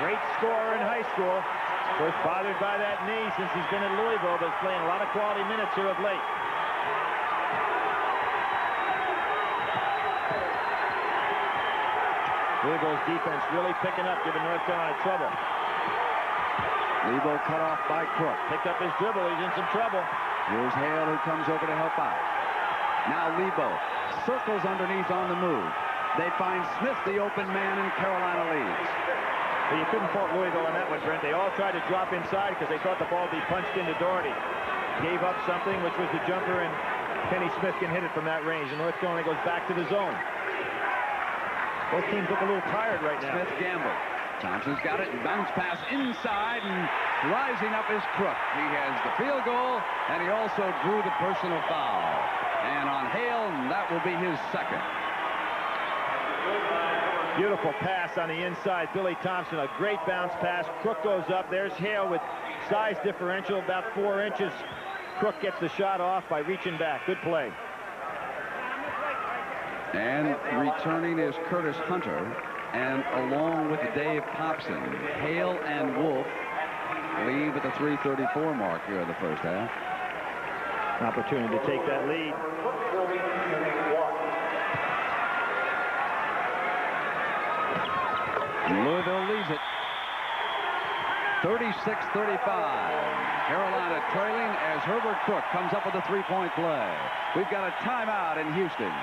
Speaker 2: Great scorer in high school. Of course, bothered by that knee since he's been at Louisville, but he's playing a lot of quality minutes here of late. Louisville's defense really picking up, giving North Carolina trouble.
Speaker 1: Lebo cut off by Crook.
Speaker 2: Picked up his dribble. He's in some trouble.
Speaker 1: Here's Hale, who comes over to help out. Now Lebo circles underneath on the move. They find Smith, the open man, and Carolina leads.
Speaker 2: But you couldn't fault Louisville on that one, Brent. They all tried to drop inside because they thought the ball would be punched into Doherty. Gave up something, which was the jumper, and Kenny Smith can hit it from that range. And North Carolina goes back to the zone. Both teams look a little tired right now.
Speaker 1: Smith gamble. Thompson's got it, and bounce pass inside, and rising up is Crook. He has the field goal, and he also drew the personal foul. And on Hale, that will be his second.
Speaker 2: Beautiful pass on the inside. Billy Thompson, a great bounce pass. Crook goes up. There's Hale with size differential, about 4 inches. Crook gets the shot off by reaching back. Good play.
Speaker 1: And returning is Curtis Hunter. And along with Dave Popson, Hale and Wolf leave at the 3:34 mark here in the first half.
Speaker 2: An opportunity to take that lead.
Speaker 1: Louisville leads it. 36-35. Carolina trailing as Herbert Cook comes up with a 3-point play. We've got a timeout in Houston.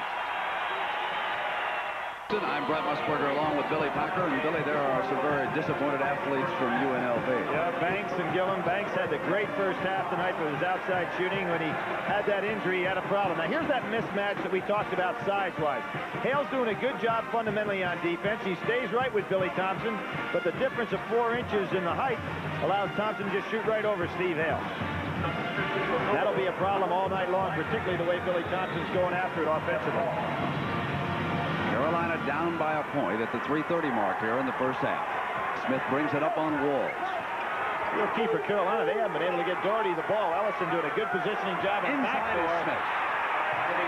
Speaker 1: I'm Brett Musburger along with Billy Packer. And Billy, there are some very disappointed athletes from UNLV.
Speaker 2: Yeah, Banks and Gillum. Banks had the great first half tonight with his outside shooting. When he had that injury, he had a problem. Now, here's that mismatch that we talked about size-wise. Hale's doing a good job fundamentally on defense. He stays right with Billy Thompson, but the difference of 4 inches in the height allows Thompson to just shoot right over Steve Hale. That'll be a problem all night long, particularly the way Billy Thompson's going after it offensively.
Speaker 1: Carolina down by a point at the 3:30 mark here in the first half. Smith brings it up on Walls.
Speaker 2: real key for Carolina. They haven't been able to get Doherty the ball. Ellison doing a good positioning job in backdoor.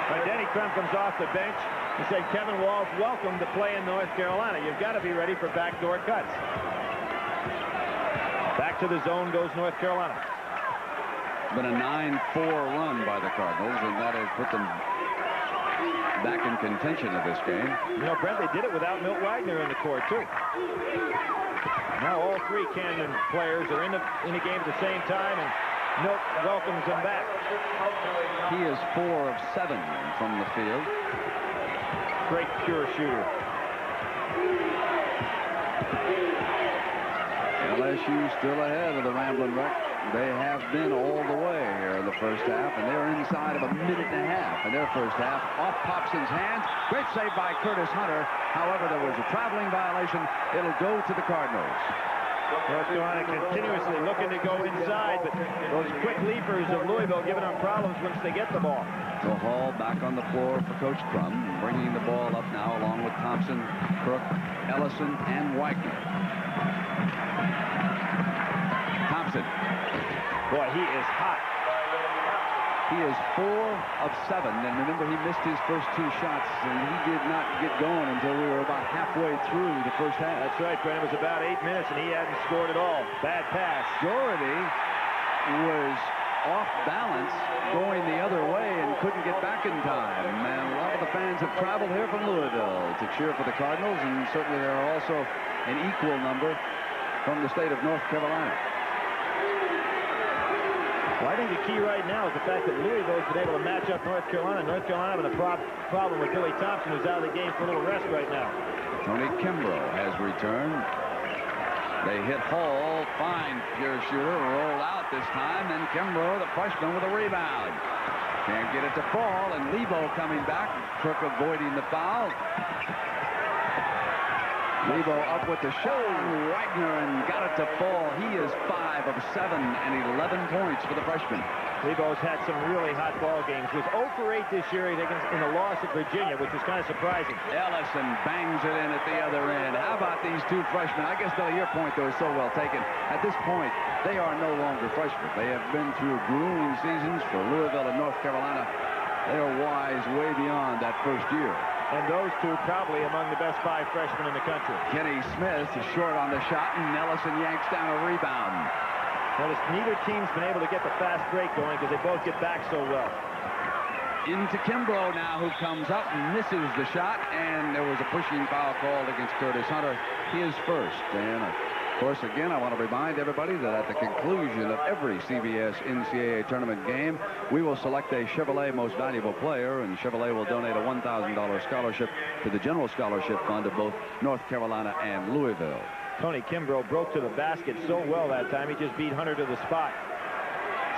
Speaker 2: But Denny Crum comes off the bench. He said, Kevin Walls, welcome to play in North Carolina. You've got to be ready for backdoor cuts. Back to the zone goes North Carolina.
Speaker 1: Been a 9-4 run by the Cardinals, and that has put them back in contention of this game.
Speaker 2: You know, Brent, they did it without Milt Wagner in the court, too. Now all three Camden players are in the game at the same time, and Milt welcomes them back.
Speaker 1: He is 4 of 7 from the field.
Speaker 2: Great pure shooter.
Speaker 1: LSU still ahead of the Ramblin' Wreck. They have been all the way here in the first half, and they're inside of a minute and a half in their first half. Off Popson's hands. Great save by Curtis Hunter. However, there was a traveling violation. It'll go to the Cardinals.
Speaker 2: North Carolina continuously looking to go inside, but those quick leapers of Louisville giving them problems once they get the ball.
Speaker 1: So Hall back on the floor for Coach Crum, bringing the ball up now along with Thompson, Crook, Ellison, and Wagner. Thompson.
Speaker 2: Boy, he is hot.
Speaker 1: He is 4 of 7, and remember, he missed his first 2 shots, and he did not get going until we were about halfway through the first half.
Speaker 2: That's right, Brent. It was about 8 minutes, and he hadn't scored at all. Bad pass.
Speaker 1: Doherty was off balance, going the other way, and couldn't get back in time. And a lot of the fans have traveled here from Louisville to cheer for the Cardinals, and certainly there are also an equal number from the state of North Carolina.
Speaker 2: Well, I think the key right now is the fact that Louisville has been able to match up North Carolina. North Carolina having a problem with Billy Thompson, who's out of the game for a little rest right now.
Speaker 1: Tony Kimbrough has returned. They hit Hall. Fine pure shooter. Rolled out this time. And Kimbrough, the freshman, with a rebound. Can't get it to fall. And Lebo coming back. Crook avoiding the foul. Lebo up with the shot on Wagner and got it to fall. He is 5 of 7 and 11 points for the freshman.
Speaker 2: Lebo's had some really hot ball games. Was 0 for 8 this year in the loss at Virginia, which was kind of surprising.
Speaker 1: Ellison bangs it in at the other end. How about these 2 freshmen? I guess, Billy, your point, though, is so well taken. At this point, they are no longer freshmen. They have been through grueling seasons for Louisville and North Carolina. They are wise way beyond that first year.
Speaker 2: And those 2 probably among the best 5 freshmen in the country.
Speaker 1: Kenny Smith is short on the shot, and Ellison yanks down a rebound.
Speaker 2: Notice neither team's been able to get the fast break going because they both get back so well.
Speaker 1: Into Kimbrough now, who comes up and misses the shot, and there was a pushing foul called against Curtis Hunter, his first. And of course, again, I want to remind everybody that at the conclusion of every CBS NCAA tournament game, we will select a Chevrolet Most Valuable Player, and Chevrolet will donate a $1,000 scholarship to the General Scholarship Fund of both North Carolina and Louisville.
Speaker 2: Tony Kimbrough broke to the basket so well that time. He just beat Hunter to the spot.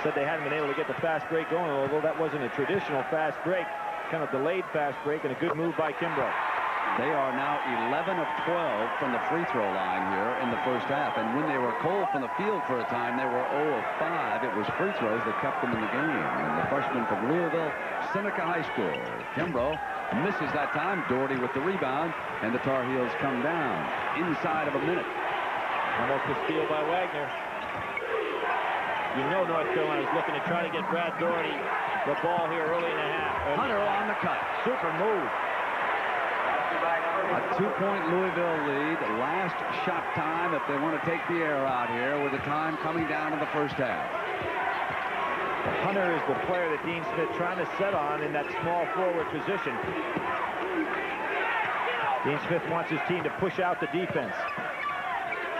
Speaker 2: Said they hadn't been able to get the fast break going, although that wasn't a traditional fast break. Kind of delayed fast break, and a good move by Kimbrough.
Speaker 1: They are now 11 of 12 from the free throw line here in the first half. And when they were cold from the field for a time, they were 0 of 5. It was free throws that kept them in the game. And the freshman from Louisville, Seneca High School, Kimbrough, misses that time. Doherty with the rebound, and the Tar Heels come down inside of a minute.
Speaker 2: Almost a steal by Wagner. You know North Carolina is looking to try to get Brad Doherty the ball here early in the half.
Speaker 1: Hunter on the cut.
Speaker 2: Super move.
Speaker 1: A 2-point Louisville lead. Last shot time if they want to take the air out here with the time coming down in the first half.
Speaker 2: Hunter is the player that Dean Smith trying to set on in that small forward position. Dean Smith wants his team to push out the defense.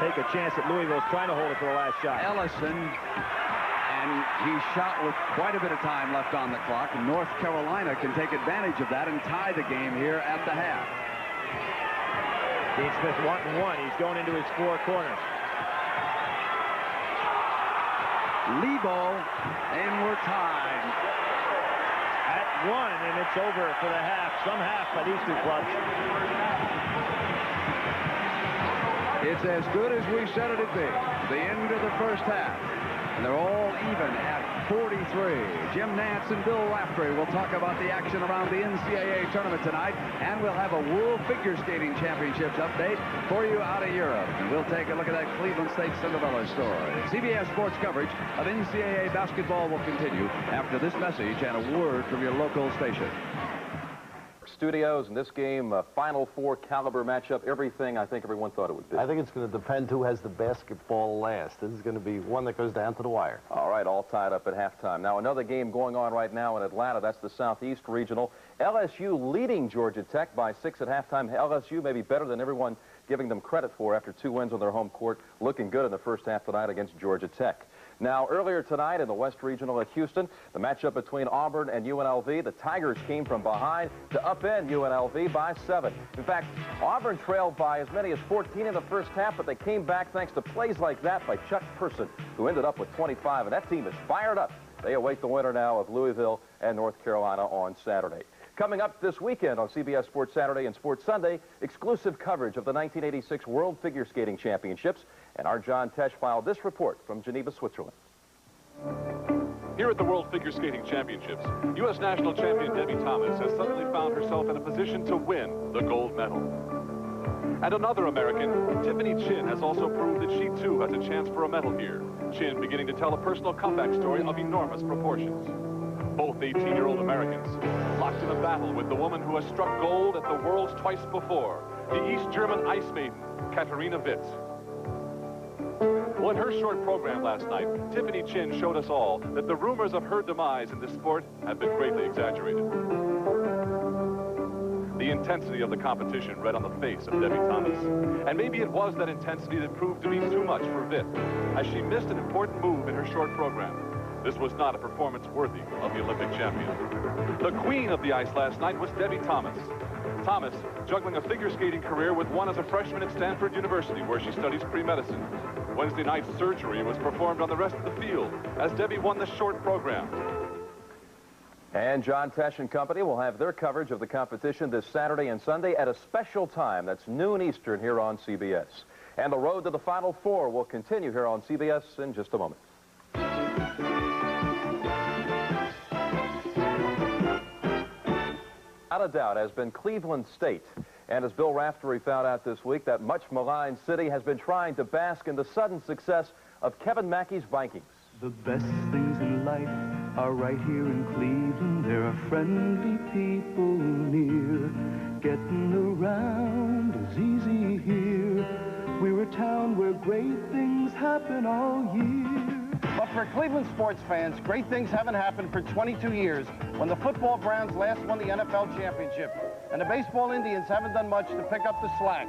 Speaker 2: Take a chance that Louisville's trying to hold it for the last shot.
Speaker 1: Ellison, and he shot with quite a bit of time left on the clock. North Carolina can take advantage of that and tie the game here at the half.
Speaker 2: Dean Smith wanting 1. He's going into his 4 corners.
Speaker 1: Lebo, and we're tied.
Speaker 2: At 1, and it's over for the half. Some half by these 2 clubs.
Speaker 1: It's as good as we said it'd be. The end of the first half. And they're all even at 43. Jim Nance and Bill Raftery will talk about the action around the NCAA tournament tonight, and we'll have a World Figure Skating Championships update for you out of Europe. And we'll take a look at that Cleveland State Cinderella story. CBS Sports coverage of NCAA basketball will continue after this message and a word from your local station.
Speaker 3: Studios in this game, a Final Four caliber matchup, everything I think everyone thought it would be.
Speaker 6: I think it's going to depend who has the basketball last. This is going to be one that goes down to the wire.
Speaker 3: All right, all tied up at halftime. Now another game going on right now in Atlanta. That's the Southeast Regional. LSU leading Georgia Tech by 6 at halftime. LSU may be better than everyone giving them credit for after 2 wins on their home court, looking good in the first half tonight against Georgia Tech. Now, earlier tonight in the West Regional at Houston, the matchup between Auburn and UNLV, the Tigers came from behind to upend UNLV by 7. In fact, Auburn trailed by as many as 14 in the first half, but they came back thanks to plays like that by Chuck Person, who ended up with 25, and that team is fired up. They await the winner now of Louisville and North Carolina on Saturday. Coming up this weekend on CBS Sports Saturday and Sports Sunday, exclusive coverage of the 1986 World Figure Skating Championships. And our John Tesh filed this report from Geneva, Switzerland.
Speaker 7: Here at the World Figure Skating Championships, U.S. national champion Debbie Thomas has suddenly found herself in a position to win the gold medal. And another American, Tiffany Chin, has also proved that she too has a chance for a medal here. Chin beginning to tell a personal comeback story of enormous proportions. Both 18-year-old Americans locked in a battle with the woman who has struck gold at the Worlds twice before, the East German ice maiden, Katharina Witt. Well, in her short program last night, Tiffany Chin showed us all that the rumors of her demise in this sport have been greatly exaggerated. The intensity of the competition read on the face of Debbie Thomas. And maybe it was that intensity that proved to be too much for Witt, as she missed an important move in her short program. This was not a performance worthy of the Olympic champion. The queen of the ice last night was Debbie Thomas. Thomas, juggling a figure skating career with one as a freshman at Stanford University, where she studies pre-medicine. Wednesday night's surgery was performed on the rest of the field, as Debbie won the short program.
Speaker 3: And John Tesh and company will have their coverage of the competition this Saturday and Sunday at a special time. That's noon Eastern here on CBS. And the road to the Final Four will continue here on CBS in just a moment. Without a doubt has been Cleveland State. And as Bill Raftery found out this week, that much maligned city has been trying to bask in the sudden success of Kevin Mackey's Vikings.
Speaker 8: The best things in life are right here in Cleveland. There are friendly people near. Getting around is easy here. We're a town where great things happen all year.
Speaker 6: But for Cleveland sports fans, great things haven't happened for 22 years when the football Browns last won the NFL championship. And the baseball Indians haven't done much to pick up the slack.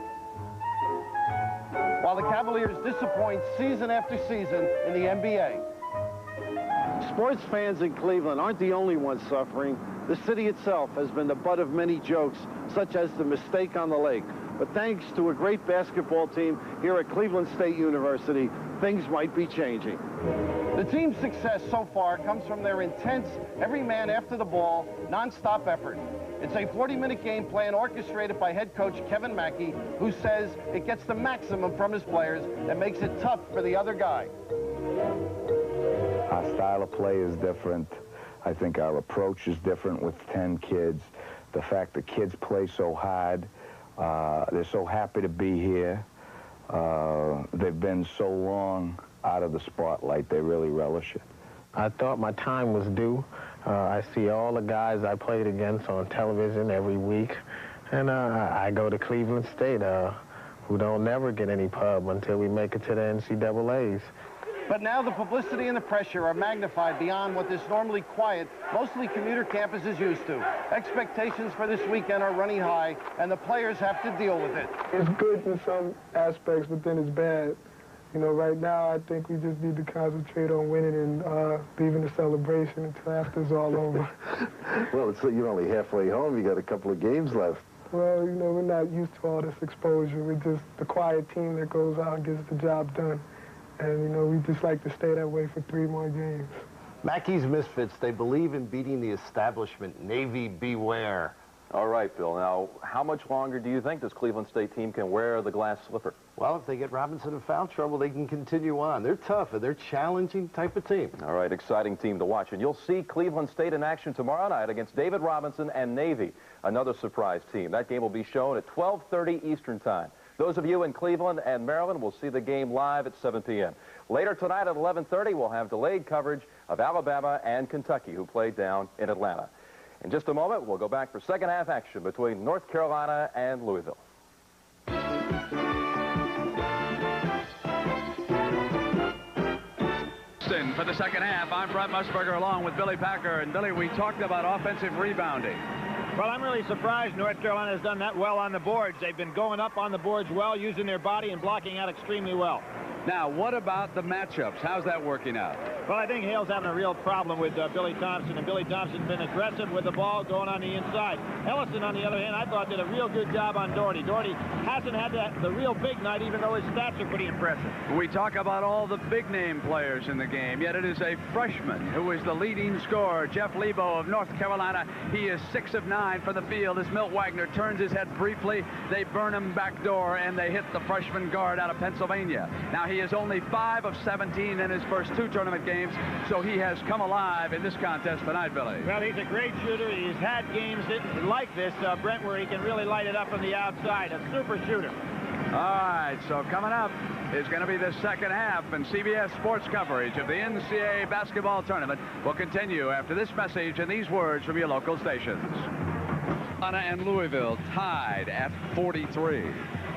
Speaker 6: While the Cavaliers disappoint season after season in the NBA. Sports fans in Cleveland aren't the only ones suffering. The city itself has been the butt of many jokes, such as the mistake on the lake. But thanks to a great basketball team here at Cleveland State University, things might be changing. The team's success so far comes from their intense, every man after the ball, non-stop effort. It's a 40-minute game plan orchestrated by head coach Kevin Mackey, who says it gets the maximum from his players and makes it tough for the other guy.
Speaker 9: Our style of play is different. I think our approach is different with 10 kids. The fact that kids play so hard, they're so happy to be here. They've been so long out of the spotlight, they really relish it.
Speaker 10: I thought my time was due. I see all the guys I played against on television every week, and I go to Cleveland State, who don't never get any pub until we make it to the NCAAs.
Speaker 6: But now the publicity and the pressure are magnified beyond what this normally quiet, mostly commuter campus is used to. Expectations for this weekend are running high, and the players have to deal with it.
Speaker 11: It's good in some aspects, but then it's bad. You know, right now, I think we just need to concentrate on winning and leaving the celebration until after it's all over.
Speaker 12: Well, you're only halfway home. You got a couple of games left.
Speaker 11: Well, you know, we're not used to all this exposure. We're just the quiet team that goes out and gets the job done. And, you know, we just like to stay that way for 3 more games.
Speaker 6: Mackey's Misfits, they believe in beating the establishment. Navy, beware.
Speaker 3: All right, Bill. Now, how much longer do you think this Cleveland State team can wear the glass slipper?
Speaker 6: Well, if they get Robinson in foul trouble, they can continue on. They're tough, and they're challenging type of team.
Speaker 3: All right, exciting team to watch. And you'll see Cleveland State in action tomorrow night against David Robinson and Navy, another surprise team. That game will be shown at 12:30 Eastern Time. Those of you in Cleveland and Maryland will see the game live at 7 p.m. Later tonight at 11:30, we'll have delayed coverage of Alabama and Kentucky, who played down in Atlanta. In just a moment, we'll go back for second half action between North Carolina and Louisville.
Speaker 1: For the second half, I'm Brett Musburger along with Billy Packer. And Billy, we talked about offensive rebounding.
Speaker 2: Well, I'm really surprised North Carolina has done that well on the boards. They've been going up on the boards well, using their body and blocking out extremely well.
Speaker 1: Now, what about the matchups? How's that working out?
Speaker 2: Well, I think Hale's having a real problem with Billy Thompson, and Billy Thompson's been aggressive with the ball going on the inside. Ellison, on the other hand, I thought did a real good job on Doherty. Doherty hasn't had the real big night, even though his stats are pretty impressive.
Speaker 1: We talk about all the big-name players in the game, yet it is a freshman who is the leading scorer, Jeff Lebo of North Carolina. He is 6 of 9 from the field as Milt Wagner turns his head briefly. They burn him backdoor, and they hit the freshman guard out of Pennsylvania. Now, he is only 5 of 17 in his first 2 tournament games, so he has come alive in this contest tonight, Billy.
Speaker 2: Well, he's a great shooter. He's had games like this, Brent, where he can really light it up from the outside. A super shooter.
Speaker 1: All right, so coming up is going to be the second half, and CBS Sports coverage of the NCAA basketball tournament will continue after this message and these words from your local stations. Carolina and Louisville tied at 43.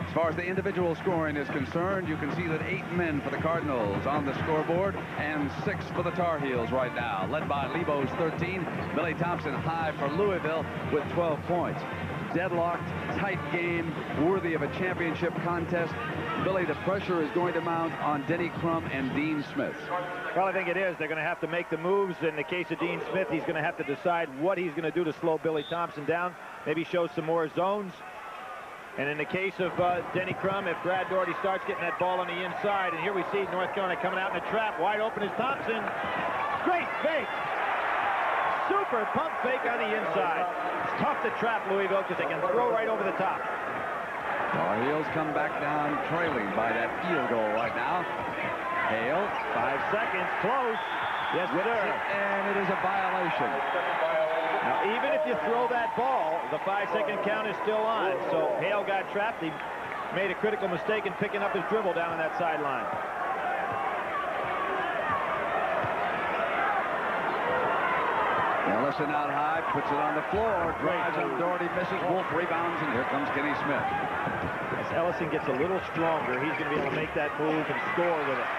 Speaker 1: As far as the individual scoring is concerned, you can see that 8 men for the Cardinals on the scoreboard and 6 for the Tar Heels right now, led by Lebo's 13. Billy Thompson high for Louisville with 12 points. Deadlocked, tight game, worthy of a championship contest. Billy, the pressure is going to mount on Denny Crum and Dean Smith.
Speaker 2: Well, I think it is. They're going to have to make the moves. In the case of Dean Smith, he's going to have to decide what he's going to do to slow Billy Thompson down, maybe show some more zones. And in the case of Denny Crum, if Brad Doherty starts getting that ball on the inside, and here we see North Carolina coming out in a trap, wide open is Thompson. Great fake. Super pump fake on the inside. It's tough to trap Louisville because they can throw right over the top.
Speaker 1: Tar Heels come back down trailing by that field goal right now. Hale,
Speaker 2: 5 seconds, close. Yes, sir.
Speaker 1: And it is a violation.
Speaker 2: Now, even if you throw that ball, the 5-second count is still on. So Hale got trapped. He made a critical mistake in picking up his dribble down on that sideline.
Speaker 1: Ellison out high, puts it on the floor, drives on Doherty, misses. Wolf rebounds, and here comes Kenny Smith.
Speaker 2: As Ellison gets a little stronger, he's going to be able to make that move and score with it.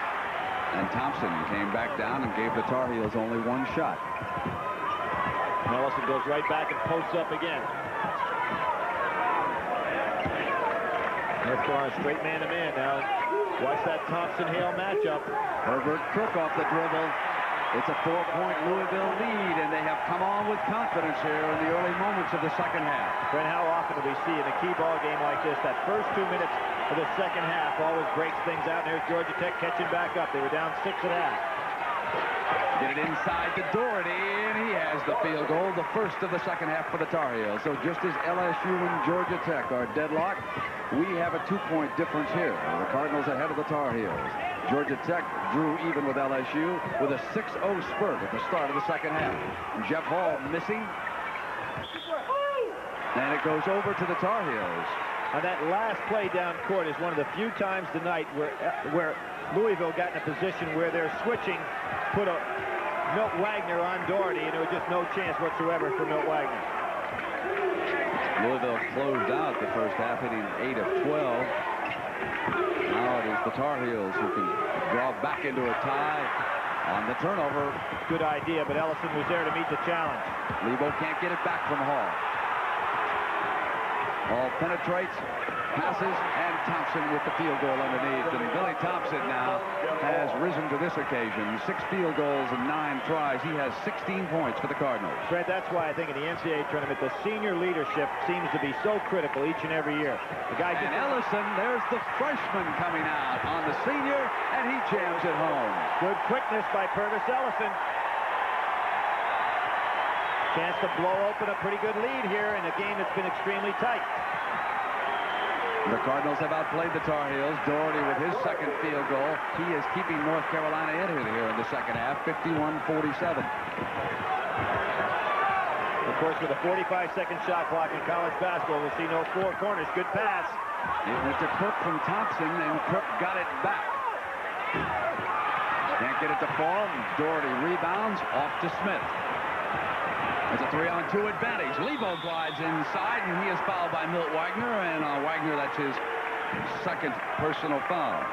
Speaker 1: And Thompson came back down and gave the Tar Heels only 1 shot.
Speaker 2: Ellison goes right back and posts up again. North Carolina straight man-to-man now. Watch that Thompson-Hale matchup.
Speaker 1: Herbert Crook off the dribble. It's a 4-point Louisville lead, and they have come on with confidence here in the early moments of the second half.
Speaker 2: Brent, how often do we see in a key ball game like this, that first 2 minutes of the second half always breaks things out, and there's Georgia Tech catching back up. They were down 6 at half.
Speaker 1: Get it inside to Doherty, and he has the field goal, the first of the second half for the Tar Heels. So just as LSU and Georgia Tech are deadlocked, we have a 2-point difference here. The Cardinals ahead of the Tar Heels. Georgia Tech drew even with LSU with a 6-0 spurt at the start of the second half. And Jeff Hall missing. And it goes over to the Tar Heels.
Speaker 2: And that last play down court is one of the few times tonight where Louisville got in a position where they're switching, put a Milt Wagner on Doherty, and there was just no chance whatsoever for Milt Wagner.
Speaker 1: Louisville closed out the first half, hitting 8 of 12. Now it is the Tar Heels who can draw back into a tie on the turnover.
Speaker 2: Good idea, but Ellison was there to meet the challenge.
Speaker 1: Lebo can't get it back from Hall. Hall penetrates, passes, and Thompson with the field goal underneath. And Billy Thompson now has risen to this occasion. 6 field goals and 9 tries. He has 16 points for the Cardinals.
Speaker 2: Fred, that's why I think in the NCAA tournament, the senior leadership seems to be so critical each and every year. The guy
Speaker 1: and Ellison, there's the freshman coming out on the senior, and he jams it home.
Speaker 2: Good quickness by Purvis Ellison. Chance to blow open a pretty good lead here in a game that's been extremely tight.
Speaker 1: The Cardinals have outplayed the Tar Heels. Doherty with his second field goal. He is keeping North Carolina in it here in the second half, 51-47.
Speaker 2: Of course, with a 45-second shot clock in college basketball, we'll see no four corners. Good pass.
Speaker 1: It was to Cook from Thompson, and Cook got it back. Can't get it to fall. Doherty rebounds off to Smith. It's a 3-on-2 advantage. Lebo glides inside, and he is fouled by Milt Wagner. And Wagner, that's his second personal foul.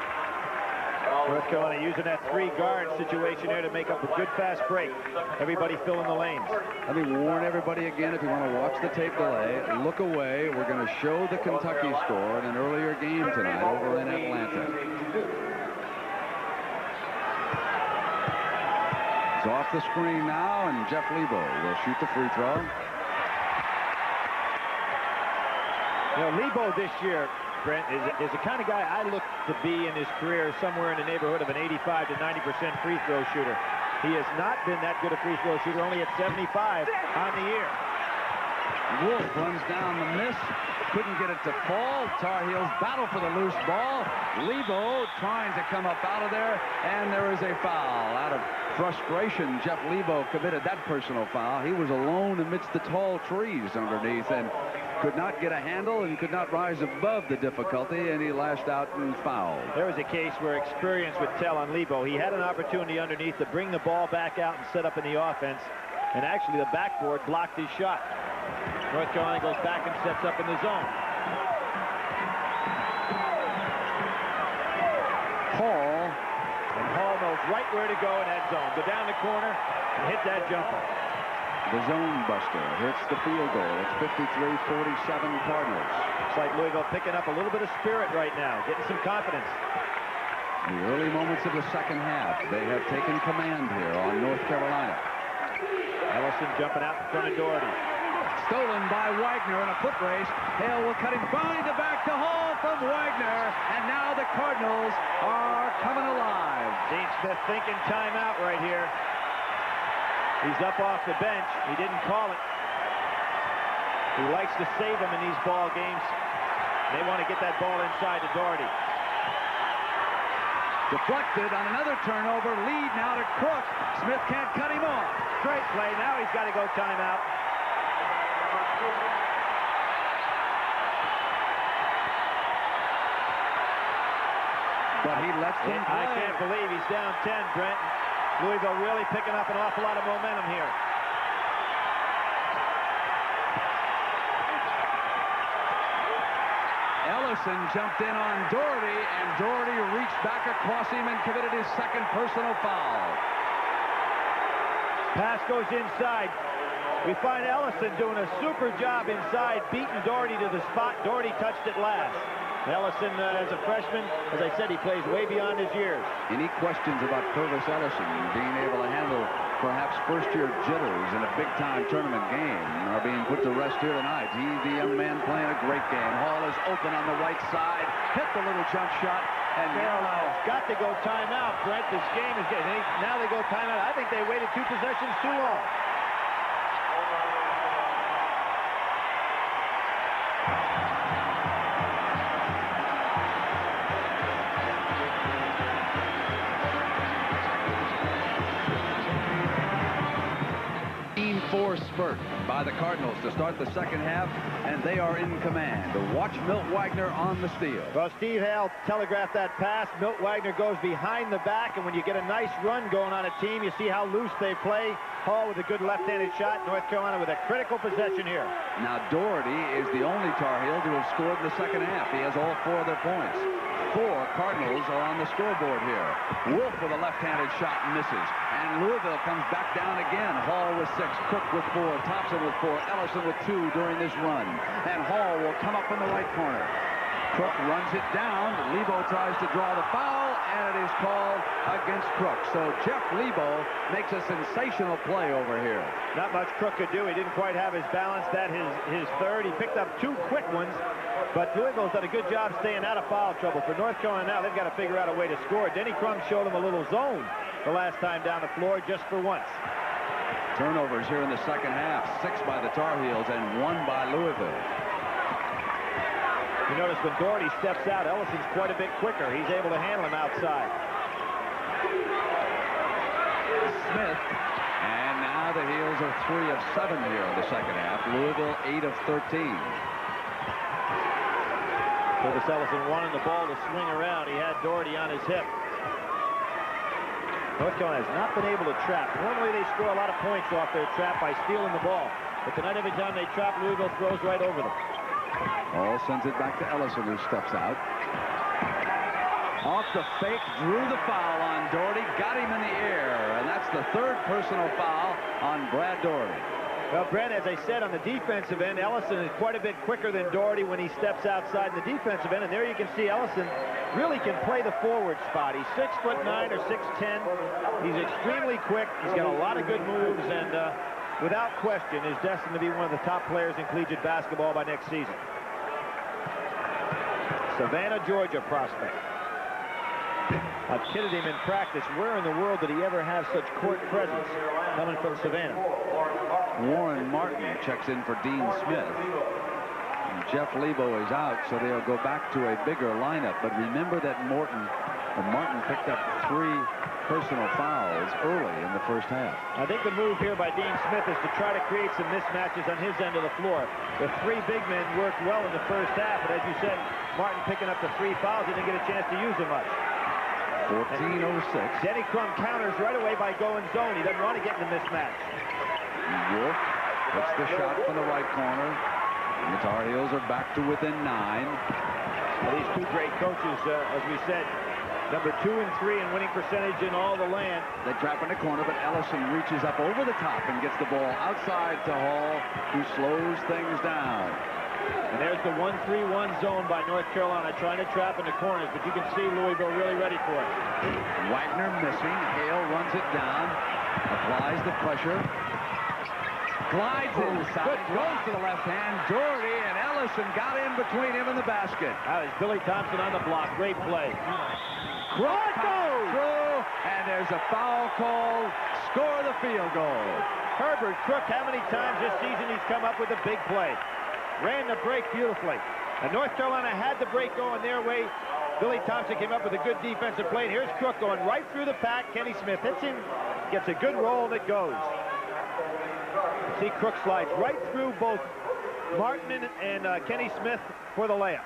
Speaker 2: North Carolina using that three-guard situation here to make up a good fast break. Everybody filling the lanes.
Speaker 1: Let me warn everybody again, if you want to watch the tape delay, look away. We're going to show the Kentucky score in an earlier game tonight over in Atlanta. It's off the screen now, and Jeff Lebo will shoot the free throw.
Speaker 2: You know, Lebo this year, Brent, is the kind of guy I look to be in his career somewhere in the neighborhood of an 85 to 90% free throw shooter. He has not been that good a free throw shooter, only at 75 on the year.
Speaker 1: Wolf runs down the miss. Couldn't get it to fall. Tar Heels battle for the loose ball. Lebo trying to come up out of there, and there is a foul. Out of frustration, Jeff Lebo committed that personal foul. He was alone amidst the tall trees underneath and could not get a handle and could not rise above the difficulty, and he lashed out and fouled.
Speaker 2: There was a case where experience would tell on Lebo. He had an opportunity underneath to bring the ball back out and set up in the offense, and actually the backboard blocked his shot. North Carolina goes back and sets up in the zone. Hall knows right where to go in that zone. Go down the corner and hit that jumper.
Speaker 1: The zone buster hits the field goal. It's 53-47 Cardinals.
Speaker 2: It's like Louisville picking up a little bit of spirit right now, getting some confidence.
Speaker 1: The early moments of the second half, they have taken command here on North Carolina.
Speaker 2: Ellison jumping out in front of Doherty.
Speaker 1: Stolen by Wagner in a foot race. Hale will cut him behind the back to Hall from Wagner. And now the Cardinals are coming alive.
Speaker 2: Dean Smith thinking timeout right here. He's up off the bench. He didn't call it. He likes to save them in these ball games. They want to get that ball inside to Doherty.
Speaker 1: Deflected on another turnover. Lead now to Crook. Smith can't cut him off.
Speaker 2: Great play. Now he's got to go timeout.
Speaker 1: But he lets them play.
Speaker 2: I can't believe he's down 10, Brent. Louisville really picking up an awful lot of momentum here.
Speaker 1: Ellison jumped in on Doherty, and Doherty reached back across him and committed his second personal foul.
Speaker 2: Pass goes inside. We find Ellison doing a super job inside, beating Doherty to the spot. Doherty touched it last. Ellison, as a freshman, as I said, he plays way beyond his years.
Speaker 1: Any questions about Purvis Ellison being able to handle perhaps first-year jitters in a big-time tournament game are being put to rest here tonight. He's the young man playing a great game. Hall is open on the right side, hit the little jump shot, and
Speaker 2: Carolina's got to go timeout, Brent. This game is getting, now they go timeout. I think they waited 2 possessions too long.
Speaker 1: Spurt by the Cardinals to start the second half, and they are in command. Watch Milt Wagner on the steal.
Speaker 2: Well, Steve Hale telegraphed that pass. Milt Wagner goes behind the back, and when you get a nice run going on a team, you see how loose they play. Hall with a good left-handed shot. North Carolina with a critical possession here.
Speaker 1: Now, Doherty is the only Tar Heel to have scored in the second half. He has all 4 of their points. 4 Cardinals are on the scoreboard here. Wolf with a left-handed shot misses. And Louisville comes back down again. Hall with 6, Cook with 4, Thompson with 4, Ellison with 2 during this run. And Hall will come up in the right corner. Crook runs it down. Lebo tries to draw the foul, and it is called against Crook. So Jeff Lebo makes a sensational play over here.
Speaker 2: Not much Crook could do. He didn't quite have his balance. That his third. He picked up 2 quick ones, but Louisville's done a good job staying out of foul trouble. For North Carolina now, they've got to figure out a way to score. Denny Crum showed them a little zone the last time down the floor just for once.
Speaker 1: Turnovers here in the second half. 6 by the Tar Heels and 1 by Louisville.
Speaker 2: You notice when Doherty steps out, Ellison's quite a bit quicker. He's able to handle him outside.
Speaker 1: Smith. And now the Heels are 3 of 7 here in the second half. Louisville 8 of 13.
Speaker 2: Curtis Ellison wanted the ball to swing around. He had Doherty on his hip. North Carolina has not been able to trap. Normally they score a lot of points off their trap by stealing the ball. But tonight every time they trap, Louisville throws right over them.
Speaker 1: Hall sends it back to Ellison, who steps out. Off the fake, drew the foul on Doherty, got him in the air, and that's the 3rd personal foul on Brad Doherty.
Speaker 2: Well, Brad, as I said, on the defensive end, Ellison is quite a bit quicker than Doherty when he steps outside in the defensive end, and there you can see Ellison really can play the forward spot. He's 6'9" or 6'10". He's extremely quick. He's got a lot of good moves, and without question is destined to be one of the top players in collegiate basketball by next season. Savannah, Georgia prospect. I've kidded him in practice. Where in the world did he ever have such court presence coming from Savannah?
Speaker 1: Warren Martin checks in for Dean Smith. And Jeff Lebo is out, so they'll go back to a bigger lineup. But remember that Martin picked up 3 personal fouls early in the first half.
Speaker 2: I think the move here by Dean Smith is to try to create some mismatches on his end of the floor. The 3 big men worked well in the first half, but as you said, Martin picking up the 3 fouls, he didn't get a chance to use them much.
Speaker 1: 14:06.
Speaker 2: Denny Crum counters right away by going zone. He doesn't want to get in the mismatch.
Speaker 1: Wolf puts the shot from the right corner. And the Tar Heels are back to within 9.
Speaker 2: Well, these 2 great coaches, as we said, number 2 and 3 in winning percentage in all the land.
Speaker 1: They trap in the corner, but Ellison reaches up over the top and gets the ball outside to Hall, who slows things down.
Speaker 2: And there's the 1-3-1 zone by North Carolina, trying to trap in the corners, but you can see Louisville really ready for it.
Speaker 1: Wagner missing. Hale runs it down, applies the pressure, glides inside, goes to the left hand. Doherty and Ellison got in between him and the basket.
Speaker 2: That is Billy Thompson on the block. Great play.
Speaker 1: Crook goes through, and there's a foul call. Score the field goal.
Speaker 2: Herbert Crook, how many times this season he's come up with a big play? Ran the break beautifully. And North Carolina had the break going their way. Billy Thompson came up with a good defensive play. And here's Crook going right through the pack. Kenny Smith hits him, gets a good roll, and it goes. See, Crook slides right through both Martin and Kenny Smith for the layup.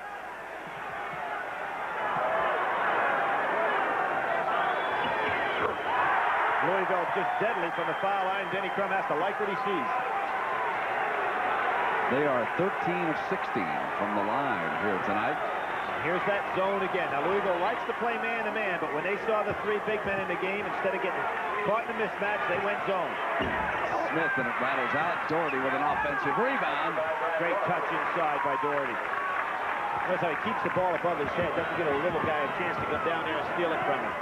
Speaker 2: Louisville just deadly from the foul line. Denny Crum has to like what he sees.
Speaker 1: They are 13 of 16 from the line here tonight.
Speaker 2: Here's that zone again. Now, Louisville likes to play man-to-man, but when they saw the 3 big men in the game, instead of getting caught in a mismatch, they went zone.
Speaker 1: Smith, and it rattles out. Doherty with an offensive rebound.
Speaker 2: Great touch inside by Doherty. Notice how he keeps the ball above his head. Doesn't give a little guy a chance to come down there and steal it from him.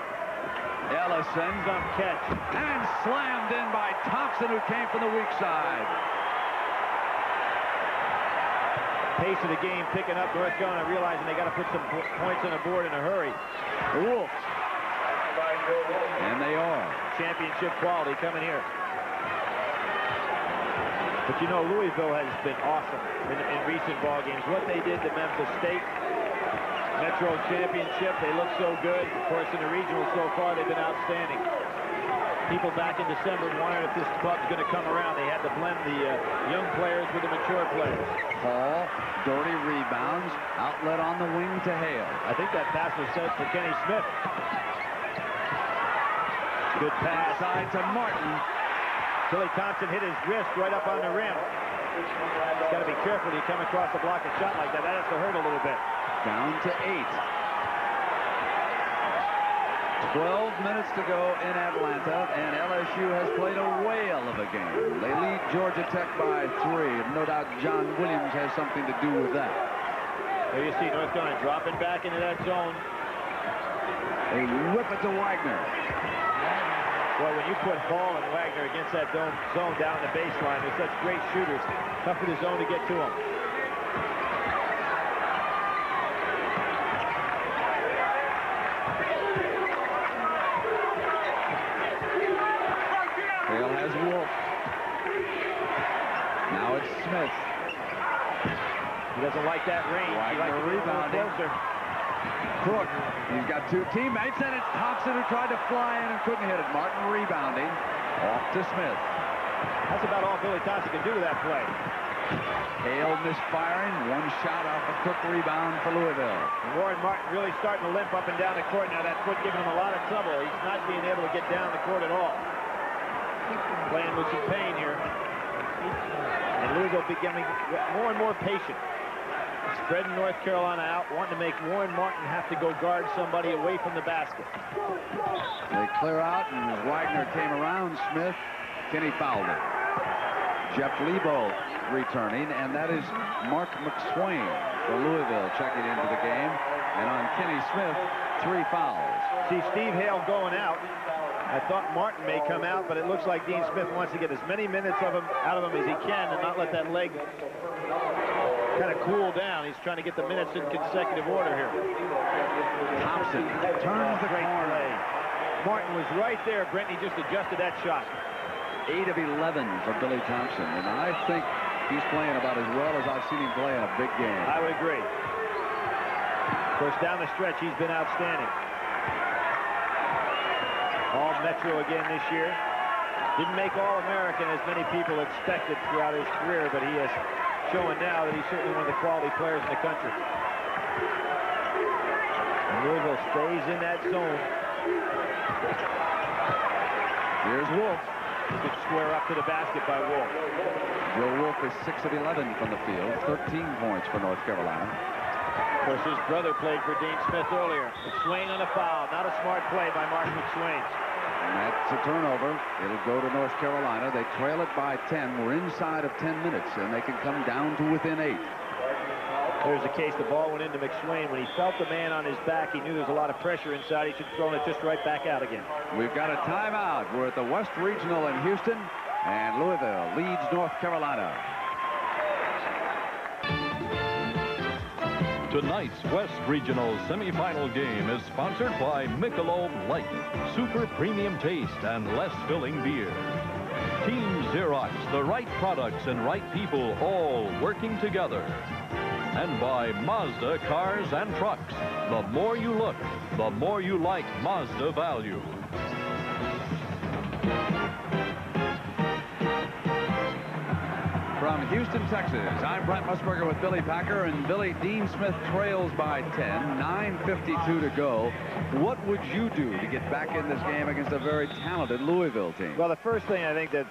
Speaker 1: Ellison
Speaker 2: on catch.
Speaker 1: And slammed in by Thompson, who came from the weak side.
Speaker 2: Pace of the game picking up. North Carolina realizing they got to put some points on the board in a hurry.
Speaker 1: Wolf. And they are.
Speaker 2: Championship quality coming here. But you know, Louisville has been awesome in recent ball games. What they did to Memphis State, Metro Championship, they look so good. Of course, in the regionals so far, they've been outstanding. People back in December wondered if this club's going to come around. They had to blend the young players with the mature players.
Speaker 1: Hall, Doherty rebounds, outlet on the wing to Hale.
Speaker 2: I think that pass was set for Kenny Smith. Good pass.
Speaker 1: Inside to Martin.
Speaker 2: Billy Thompson hit his wrist right up on the rim. He's got to be careful when you come across a block and shot like that. That has to hurt a little bit.
Speaker 1: Down to 8. 12 minutes to go in Atlanta, and LSU has played a whale of a game. They lead Georgia Tech by 3. No doubt John Williams has something to do with that.
Speaker 2: There you see North Carolina dropping back into that zone.
Speaker 1: They whip it to Wagner.
Speaker 2: Boy, when you put Hall and Wagner against that zone down the baseline, they're such great shooters. Tough for the zone to get to them.
Speaker 1: Hale has Wolf. Smith.
Speaker 2: He doesn't like that range. He likes to rebounding. Closer.
Speaker 1: Crook. He's got two teammates, and it's Thompson who tried to fly in and couldn't hit it. Martin rebounding. Off to Smith.
Speaker 2: That's about all Billy Thompson can do with that play.
Speaker 1: Hale misfiring. One shot off a Crook rebound for Louisville.
Speaker 2: Warren Martin really starting to limp up and down the court now. That foot giving him a lot of trouble. He's not being able to get down the court at all. Playing with some pain here. And Louisville becoming more and more patient. Spreading North Carolina out, wanting to make Warren Martin have to go guard somebody away from the basket.
Speaker 1: They clear out, and as Wagner came around Smith, Kinney fouled it. Jeff Lebo returning, and that is Mark McSwain for Louisville checking into the game. And on Kenny Smith, 3 fouls.
Speaker 2: See Steve Hale going out. I thought Martin may come out, but it looks like Dean Smith wants to get as many minutes out of him as he can and not let that leg kind of cool down. He's trying to get the minutes in consecutive order here.
Speaker 1: Thompson turns the corner.
Speaker 2: Martin was right there, Brent. He just adjusted that shot.
Speaker 1: 8 of 11 for Billy Thompson, and I think he's playing about as well as I've seen him play in a big game.
Speaker 2: I would agree. Of course, down the stretch, he's been outstanding. All Metro again this year. Didn't make All-American as many people expected throughout his career, but he is showing now that he's certainly one of the quality players in the country. And Louisville stays in that zone.
Speaker 1: Here's Wolf.
Speaker 2: Good square up to the basket by Wolf.
Speaker 1: Joe Wolf is 6 of 11 from the field, 13 points for North Carolina.
Speaker 2: Of course, his brother played for Dean Smith earlier. McSwain on a foul. Not a smart play by Mark McSwain.
Speaker 1: And that's a turnover. It'll go to North Carolina. They trail it by 10. We're inside of 10 minutes, and they can come down to within 8.
Speaker 2: There's the case. The ball went into McSwain. When he felt the man on his back, he knew there was a lot of pressure inside. He should have thrown it just right back out again.
Speaker 1: We've got a timeout. We're at the West Regional in Houston, and Louisville leads North Carolina.
Speaker 3: Tonight's West Regional semifinal game is sponsored by Michelob Light, super premium taste and less filling beer. Team Xerox, the right products and right people all working together. And by Mazda Cars and Trucks. The more you look, the more you like Mazda value.
Speaker 1: From Houston, Texas, I'm Brent Musburger with Billy Packer, and Billy, Dean Smith trails by 10, 9:52 to go. What would you do to get back in this game against a very talented Louisville team?
Speaker 2: Well, the first thing I think that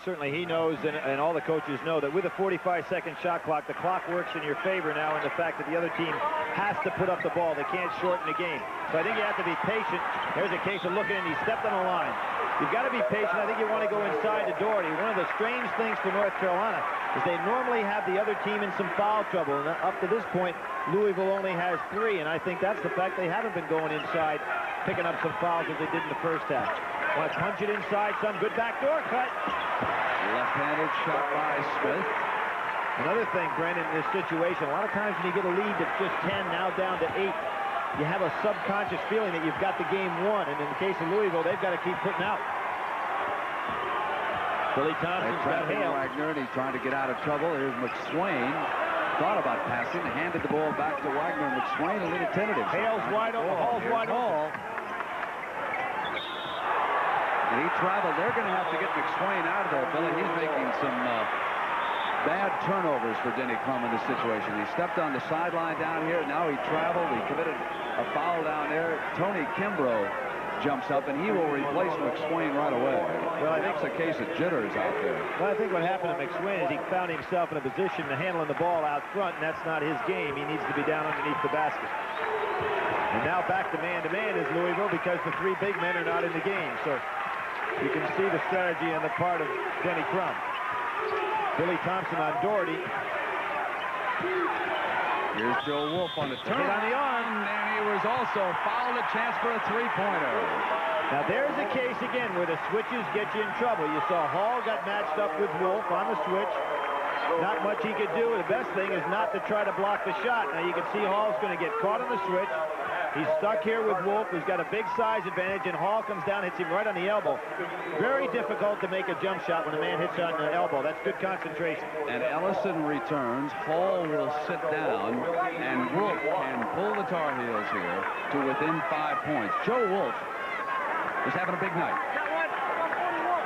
Speaker 2: certainly he knows, and all the coaches know, that with a 45-second shot clock, the clock works in your favor now, and the fact that the other team has to put up the ball. They can't shorten the game. So I think you have to be patient. There's a case of looking, and he stepped on the line. You've got to be patient. I think you want to go inside to Doherty. One of the strange things for North Carolina is they normally have the other team in some foul trouble. And up to this point, Louisville only has 3. And I think that's the fact they haven't been going inside, picking up some fouls as they did in the first half. Want to punch it inside, some good backdoor cut.
Speaker 1: Left-handed shot by Smith.
Speaker 2: Another thing, Brent, in this situation, a lot of times when you get a lead that's just 10, now down to 8, you have a subconscious feeling that you've got the game won. And in the case of Louisville, they've got to keep putting out. Billy Thompson's got Hale.
Speaker 1: Wagner, and he's trying to get out of trouble. Here's McSwain. Thought about passing, handed the ball back to Wagner. McSwain a little tentative.
Speaker 2: Hale's wide open. Hall's wide open.
Speaker 1: And he traveled. They're going to have to get McSwain out of there, Billy. He's making some bad turnovers for Denny Crum in this situation. He stepped on the sideline down here. Now he traveled. He committed a foul down there. Tony Kimbrough jumps up, and he will replace McSwain right away.
Speaker 2: Well, I think
Speaker 1: it's a case of jitters out there.
Speaker 2: Well, I think what happened to McSwain is he found himself in a position to handling the ball out front, and that's not his game. He needs to be down underneath the basket. And now back to man-to-man is Louisville because the 3 big men are not in the game. So you can see the strategy on the part of Denny Crum. Billy Thompson on Doherty.
Speaker 1: Here's Joe Wolf on the turn.
Speaker 2: Hit on the arm.
Speaker 1: And he was also fouled, a chance for a 3-pointer.
Speaker 2: Now there's a case again where the switches get you in trouble. You saw Hall got matched up with Wolf on the switch. Not much he could do. The best thing is not to try to block the shot. Now you can see Hall's going to get caught on the switch. He's stuck here with Wolf, who's got a big size advantage, and Hall comes down, hits him right on the elbow. Very difficult to make a jump shot when a man hits on the elbow. That's good concentration.
Speaker 1: And Ellison returns. Hall will sit down, and Wolf can pull the Tar Heels here to within 5 points. Joe Wolf is having a big night.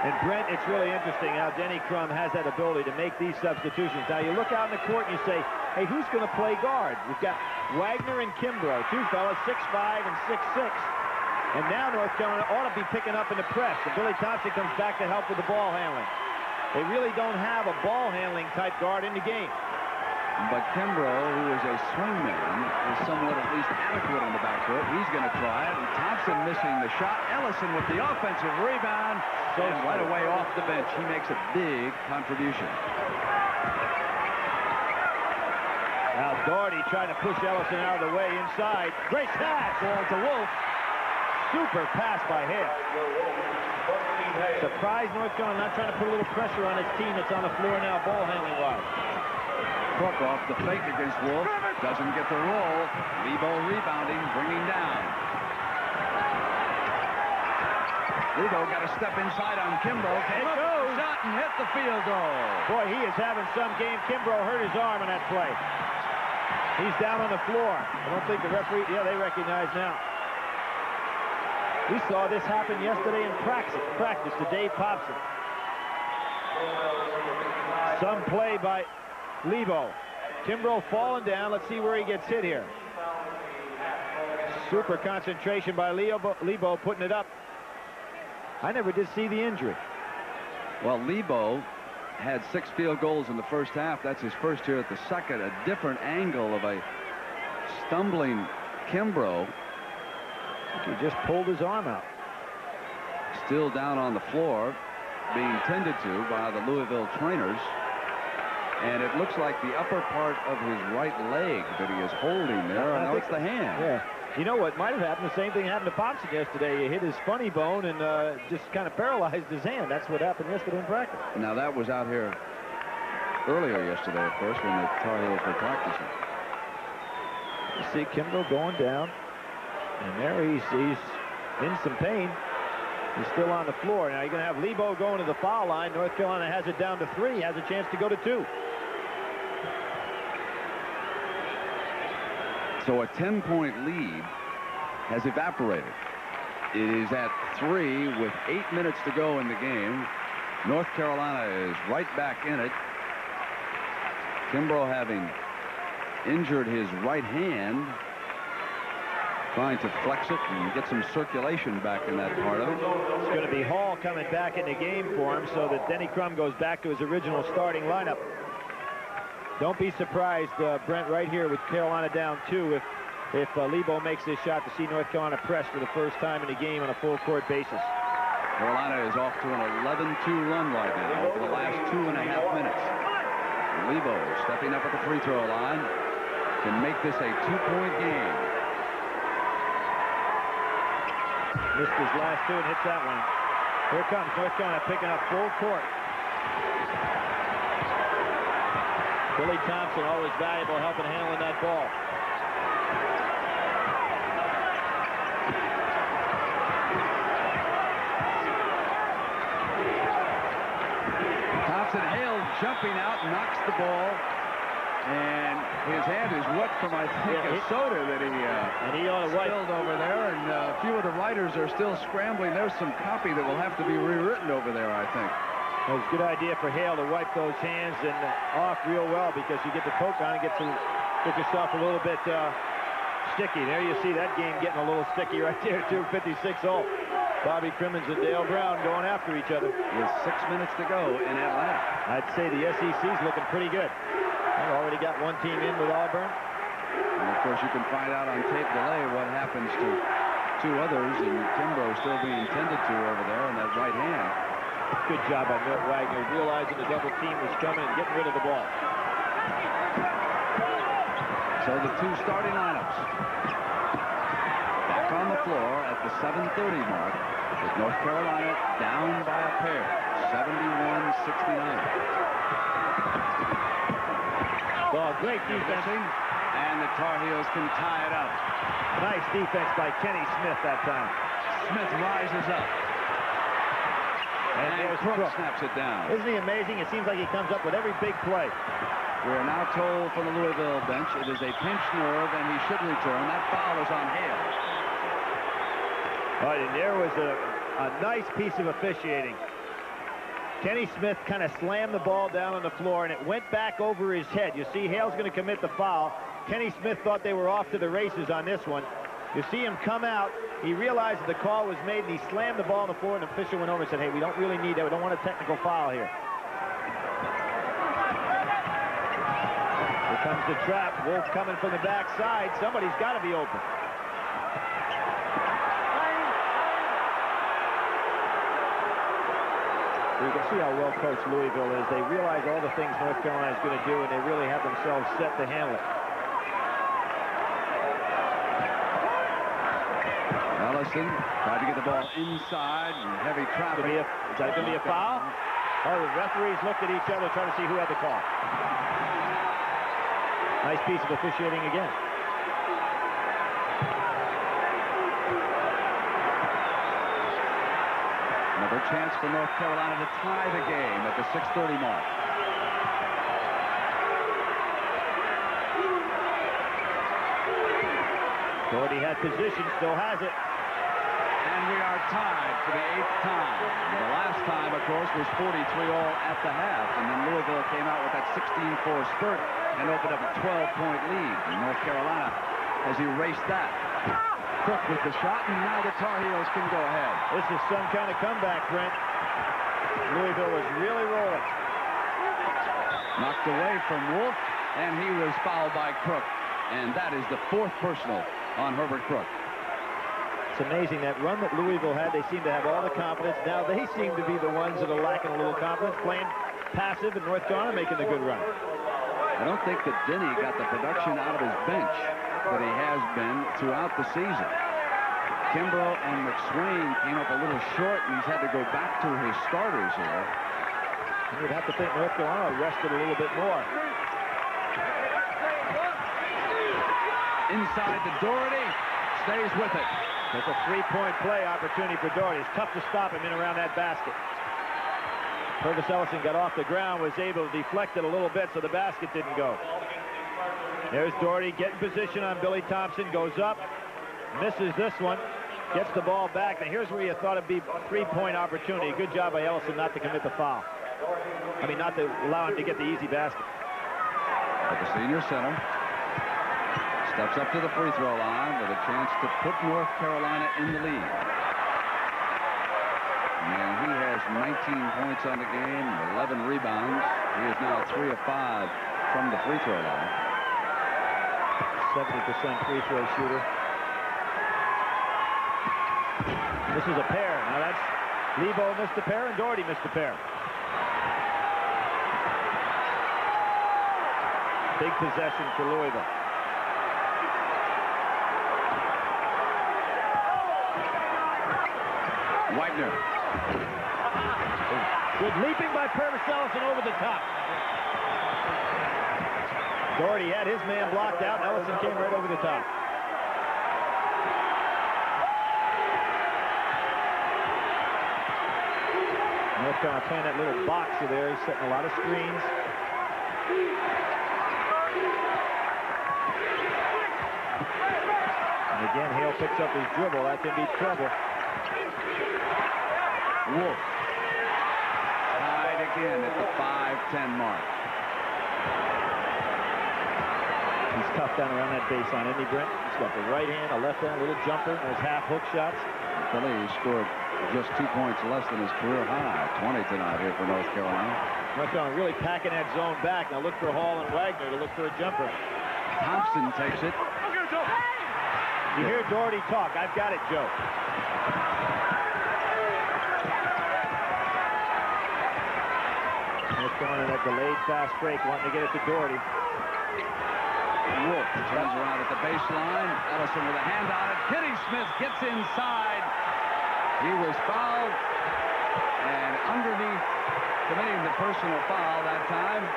Speaker 2: And Brent, it's really interesting how Denny Crum has that ability to make these substitutions. Now you look out in the court and you say, hey, who's going to play guard? We've got Wagner and Kimbrough, two fellas, 6'5" and 6'6". And now North Carolina ought to be picking up in the press. And Billy Thompson comes back to help with the ball handling. They really don't have a ball handling type guard in the game.
Speaker 1: But Kimbrough, who is a swingman, is somewhat at least adequate on the backcourt. He's going to try it, and Thompson missing the shot. Ellison with the offensive rebound, and right away off the bench, he makes a big contribution.
Speaker 2: Now Doherty trying to push Ellison out of the way inside. Great pass, ball to Wolf. Super pass by Hale. Surprised North Carolina not trying to put a little pressure on his team that's on the floor now, ball handling wise.
Speaker 1: Cook off the fake against Wolf. Doesn't get the roll. Lebo rebounding, bringing down. Lebo got a step inside on Kimbrough. Came up with the shot and hit the field goal.
Speaker 2: Boy, he is having some game. Kimbrough hurt his arm on that play. He's down on the floor. I don't think the referee, yeah, they recognize now. We saw this happen yesterday in practice to Dave Popson. Some play by Lebo. Kimbrough falling down. Let's see where he gets hit here. Super concentration by Lebo putting it up. I never did see the injury.
Speaker 1: Well, Lebo had 6 field goals in the first half. That's his first here at the second. A different angle of a stumbling Kimbrough.
Speaker 2: He just pulled his arm out.
Speaker 1: Still down on the floor, being tended to by the Louisville trainers. And it looks like the upper part of his right leg that he is holding there. I know it's the hand.
Speaker 2: Yeah. You know what might have happened? The same thing happened to Popson yesterday. He hit his funny bone and just kind of paralyzed his hand. That's what happened yesterday in practice.
Speaker 1: Now, that was out here earlier yesterday, of course, when the Tar Heels were practicing.
Speaker 2: You see Kimbrough going down. And there he's in some pain. He's still on the floor. Now you're going to have Lebo going to the foul line. North Carolina has it down to 3. Has a chance to go to 2.
Speaker 1: So a 10-point lead has evaporated. It is at 3 with 8 minutes to go in the game. North Carolina is right back in it. Kimbrough having injured his right hand, trying to flex it and get some circulation back in that part of it.
Speaker 2: It's going to be Hall coming back in the game for him so that Denny Crum goes back to his original starting lineup. Don't be surprised, Brent, right here with Carolina down 2 if Lebo makes this shot to see North Carolina press for the first time in the game on a full court basis.
Speaker 1: Carolina is off to an 11-2 run right now over the last 2.5 minutes. Lebo stepping up at the free throw line can make this a 2-point game.
Speaker 2: Missed his last 2 and hits that one. Here comes North Carolina picking up full court. Billy Thompson, always valuable, helping handling that ball.
Speaker 1: Thompson, Hale jumping out, knocks the ball, and his hand is wet from, I think, a soda that he spilled over there, and a few of the writers are still scrambling. There's some copy that will have to be rewritten over there, I think.
Speaker 2: It was a good idea for Hale to wipe those hands and off real well, because you get the poke on and get yourself a little bit sticky. There you see that game getting a little sticky right there, too. 56-all. Bobby Crimmins and Dale Brown going after each other.
Speaker 1: With 6 minutes to go in Atlanta.
Speaker 2: I'd say the SEC's looking pretty good. They've already got one team in with Auburn.
Speaker 1: And of course, you can find out on tape delay what happens to 2 others, and Kimbrough still being tended to over there on that right hand.
Speaker 2: Good job by Milt Wagner, realizing the double team was coming and getting rid of the ball.
Speaker 1: So the 2 starting lineups back on the floor at the 7:30 mark, with North Carolina down by a pair, 71-69.
Speaker 2: Well, great defense.
Speaker 1: And the Tar Heels can tie it up.
Speaker 2: Nice defense by Kenny Smith that time.
Speaker 1: Smith rises up. And Crook snaps it down.
Speaker 2: Isn't he amazing? It seems like he comes up with every big play.
Speaker 1: We are now told from the Louisville bench it is a pinched nerve and he should return. That foul is on Hale.
Speaker 2: All right, and there was a nice piece of officiating. Kenny Smith kind of slammed the ball down on the floor, and it went back over his head. You see Hale's going to commit the foul. Kenny Smith thought they were off to the races on this one. You see him come out. He realized that the call was made, and he slammed the ball on the floor, and the official went over and said, hey, we don't really need that. We don't want a technical foul here. Here comes the trap. Wolf coming from the backside. Somebody's got to be open. You can see how well coached Louisville is. They realize all the things North Carolina is going to do, and they really have themselves set to handle it.
Speaker 1: Ellison tried to get the ball inside, and heavy traffic.
Speaker 2: Is that going to be a foul? Oh, the referees looked at each other trying to see who had the call. Nice piece of officiating again.
Speaker 1: Another chance for North Carolina to tie the game at the 6:30 mark.
Speaker 2: Doherty had position, still has it.
Speaker 1: And we are tied for the 8th time. The last time, of course, was 43-all at the half. And then Louisville came out with that 16-4 spurt and opened up a 12-point lead. And North Carolina has erased that. Cook with the shot, and now the Tar Heels can go ahead.
Speaker 2: This is some kind of comeback, Brent. Louisville was really rolling.
Speaker 1: Knocked away from Wolf, and he was fouled by Crook. And that is the 4th personal on Herbert Crook.
Speaker 2: It's amazing that run that Louisville had. They seem to have all the confidence. Now they seem to be the ones that are lacking a little confidence, playing passive, and North Carolina making the good run.
Speaker 1: I don't think that Denny got the production out of his bench that he has been throughout the season. Kimbrough and McSwain came up a little short, and he's had to go back to his starters here.
Speaker 2: You'd have to think North Carolina rested a little bit more.
Speaker 1: Inside to Doherty, stays with it.
Speaker 2: There's a three-point play opportunity for Doherty. It's tough to stop him in around that basket. Purvis Ellison got off the ground, was able to deflect it a little bit, so the basket didn't go. There's Doherty getting position on Billy Thompson, goes up, misses this one, gets the ball back. Now here's where you thought it'd be a three-point opportunity. Good job by Ellison not to commit the foul. I mean, not to allow him to get the easy basket.
Speaker 1: But the senior center steps up to the free throw line with a chance to put North Carolina in the lead. And he has 19 points on the game, 11 rebounds. He is now 3 of 5 from the free throw line.
Speaker 2: 70% free throw shooter. This is a pair. Now that's Lebo missed a pair and Doherty missed a pair. Big possession for Louisville.
Speaker 1: Wagner.
Speaker 2: Good leaping by Purvis Ellison over the top. Doherty had his man blocked out. Ellison came right over the top. North Carolina playing that little boxer there. He's setting a lot of screens. And again, Hale picks up his dribble. That can be trouble.
Speaker 1: Wolf. Tied again at the 5-10 mark.
Speaker 2: He's tough down around that baseline, isn't he, Brent? He's got the right hand, a left hand, a little jumper, and his half hook shots.
Speaker 1: Billy scored just 2 points less than his career high. 20 tonight here for North Carolina.
Speaker 2: North Carolina really packing that zone back. Now look for Hall and Wagner to look for a jumper.
Speaker 1: Thompson takes it.
Speaker 2: You hear Doherty talk. I've got it, Joe. North Carolina that delayed fast break, wanting to get it to Doherty.
Speaker 1: Wolf turns around at the baseline. Ellison with a hand on it. Kenny Smith gets inside. He was fouled. And underneath, committing the personal foul that time.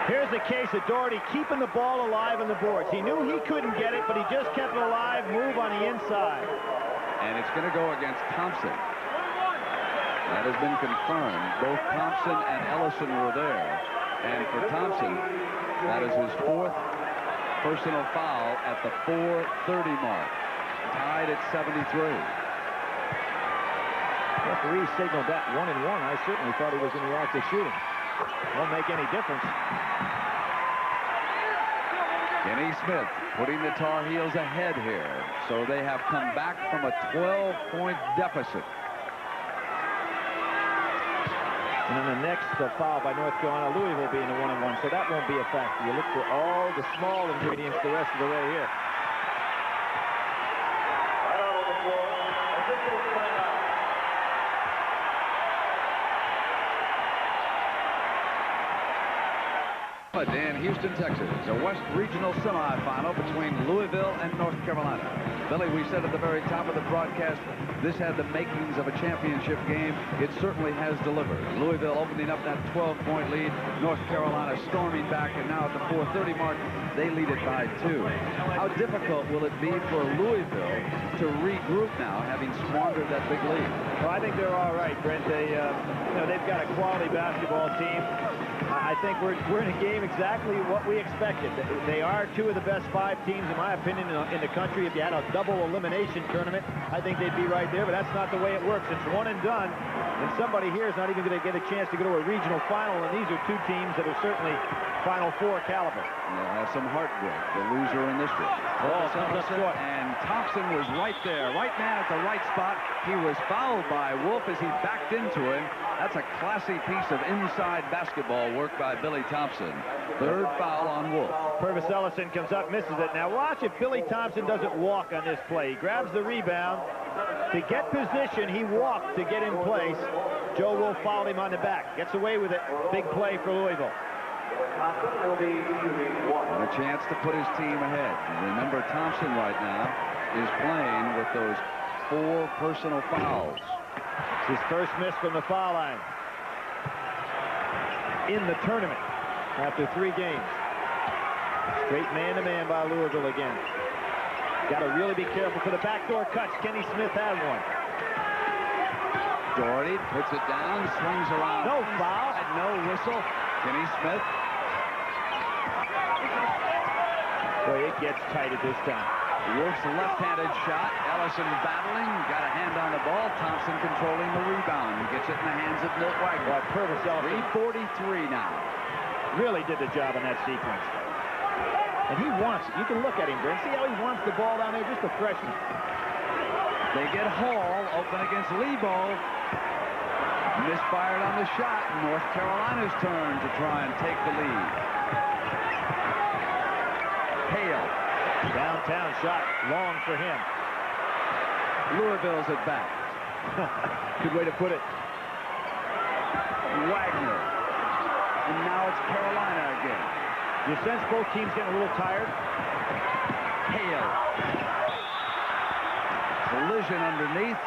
Speaker 2: Here's the case of Doherty keeping the ball alive on the boards. He knew he couldn't get it, but he just kept it alive, move on the inside.
Speaker 1: And it's going to go against Thompson. That has been confirmed. Both Thompson and Ellison were there. And for Thompson, that is his 4th personal foul at the 4:30 mark. Tied at 73.
Speaker 2: Referee signaled that 1-1. I certainly thought he was in the act of shooting. Won't make any difference.
Speaker 1: Kenny Smith putting the Tar Heels ahead here. So they have come back from a 12-point deficit.
Speaker 2: And then the next foul by North Carolina, Louisville being a 1-1, so that won't be a factor. You look for all the small ingredients the rest of the way here.
Speaker 1: In Houston, Texas, a West Regional semifinal between Louisville and North Carolina. Billy, we said at the very top of the broadcast, this had the makings of a championship game. It certainly has delivered. Louisville opening up that 12-point lead. North Carolina storming back, and now at the 4:30 mark, they lead it by 2. How difficult will it be for Louisville to regroup now, having squandered that big lead?
Speaker 2: Well, I think they're all right, Brent. They've got a quality basketball team. I think we're in a game exactly what we expected. They are 2 of the best 5 teams, in my opinion, in the country. If you had a double elimination tournament, I think they'd be right there, but that's not the way it works. It's one and done, and somebody here is not even going to get a chance to go to a regional final, and these are 2 teams that are certainly Final Four caliber.
Speaker 1: They'll have some heartbreak, the loser in this one. And Thompson was right there, right man at the right spot. He was fouled by Wolf as he backed into him. That's a classy piece of inside basketball work by Billy Thompson. 3rd foul on Wolf.
Speaker 2: Purvis Ellison comes up, misses it. Now watch if Billy Thompson doesn't walk on this play. He grabs the rebound. To get position, he walked to get in place. Joe Wolf fouled him on the back. Gets away with it. Big play for Louisville.
Speaker 1: And a chance to put his team ahead. And remember, Thompson right now is playing with those 4 personal fouls.
Speaker 2: It's his first miss from the foul line in the tournament after 3 games. Straight man-to-man by Louisville again. Got to really be careful for the backdoor cuts. Kenny Smith had one.
Speaker 1: Doherty puts it down, swings around.
Speaker 2: No foul.
Speaker 1: No whistle. Kenny Smith.
Speaker 2: Boy, it gets tight at this time.
Speaker 1: Wolf's left-handed shot. Ellison battling. Got a hand on the ball. Thompson controlling the rebound. He gets it in the hands of Milt Wagner.
Speaker 2: Purvis Ellison.
Speaker 1: 3:43 now.
Speaker 2: Really did the job on that sequence. And he wants it. You can look at him, Brent. See how he wants the ball down there? Just a freshman.
Speaker 1: They get Hall open against Lebo. Misfired on the shot. North Carolina's turn to try and take the lead. Hale.
Speaker 2: Downtown shot. Long for him.
Speaker 1: Louisville's at bat.
Speaker 2: Good way to put it.
Speaker 1: Wagner. And now it's Carolina again.
Speaker 2: You sense both teams getting a little tired?
Speaker 1: Hale. Collision underneath.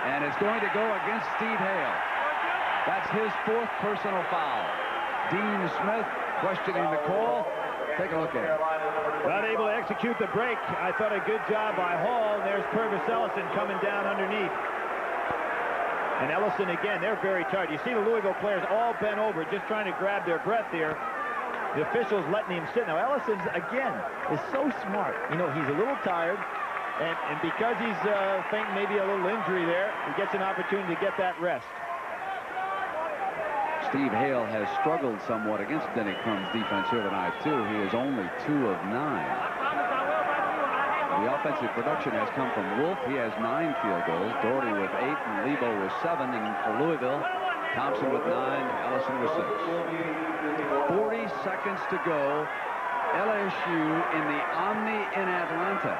Speaker 1: And it's going to go against Steve Hale. That's his 4th personal foul. Dean Smith questioning the call. Take a look at it.
Speaker 2: Not able to execute the break. I thought a good job by Hall. There's Purvis Ellison coming down underneath. And Ellison again, they're very tired. You see the Louisville players all bent over, just trying to grab their breath here. The officials letting him sit. Now Ellison's, again, is so smart. You know, he's a little tired. And because he's thinking maybe a little injury there, he gets an opportunity to get that rest.
Speaker 1: Steve Hale has struggled somewhat against Denny Crum's defense here tonight, too. He is only 2 of 9. The offensive production has come from Wolf. He has 9 field goals. Doherty with 8, and Lebo with 7. And for Louisville, Thompson with 9, Ellison with 6. 40 seconds to go. LSU in the Omni in Atlanta.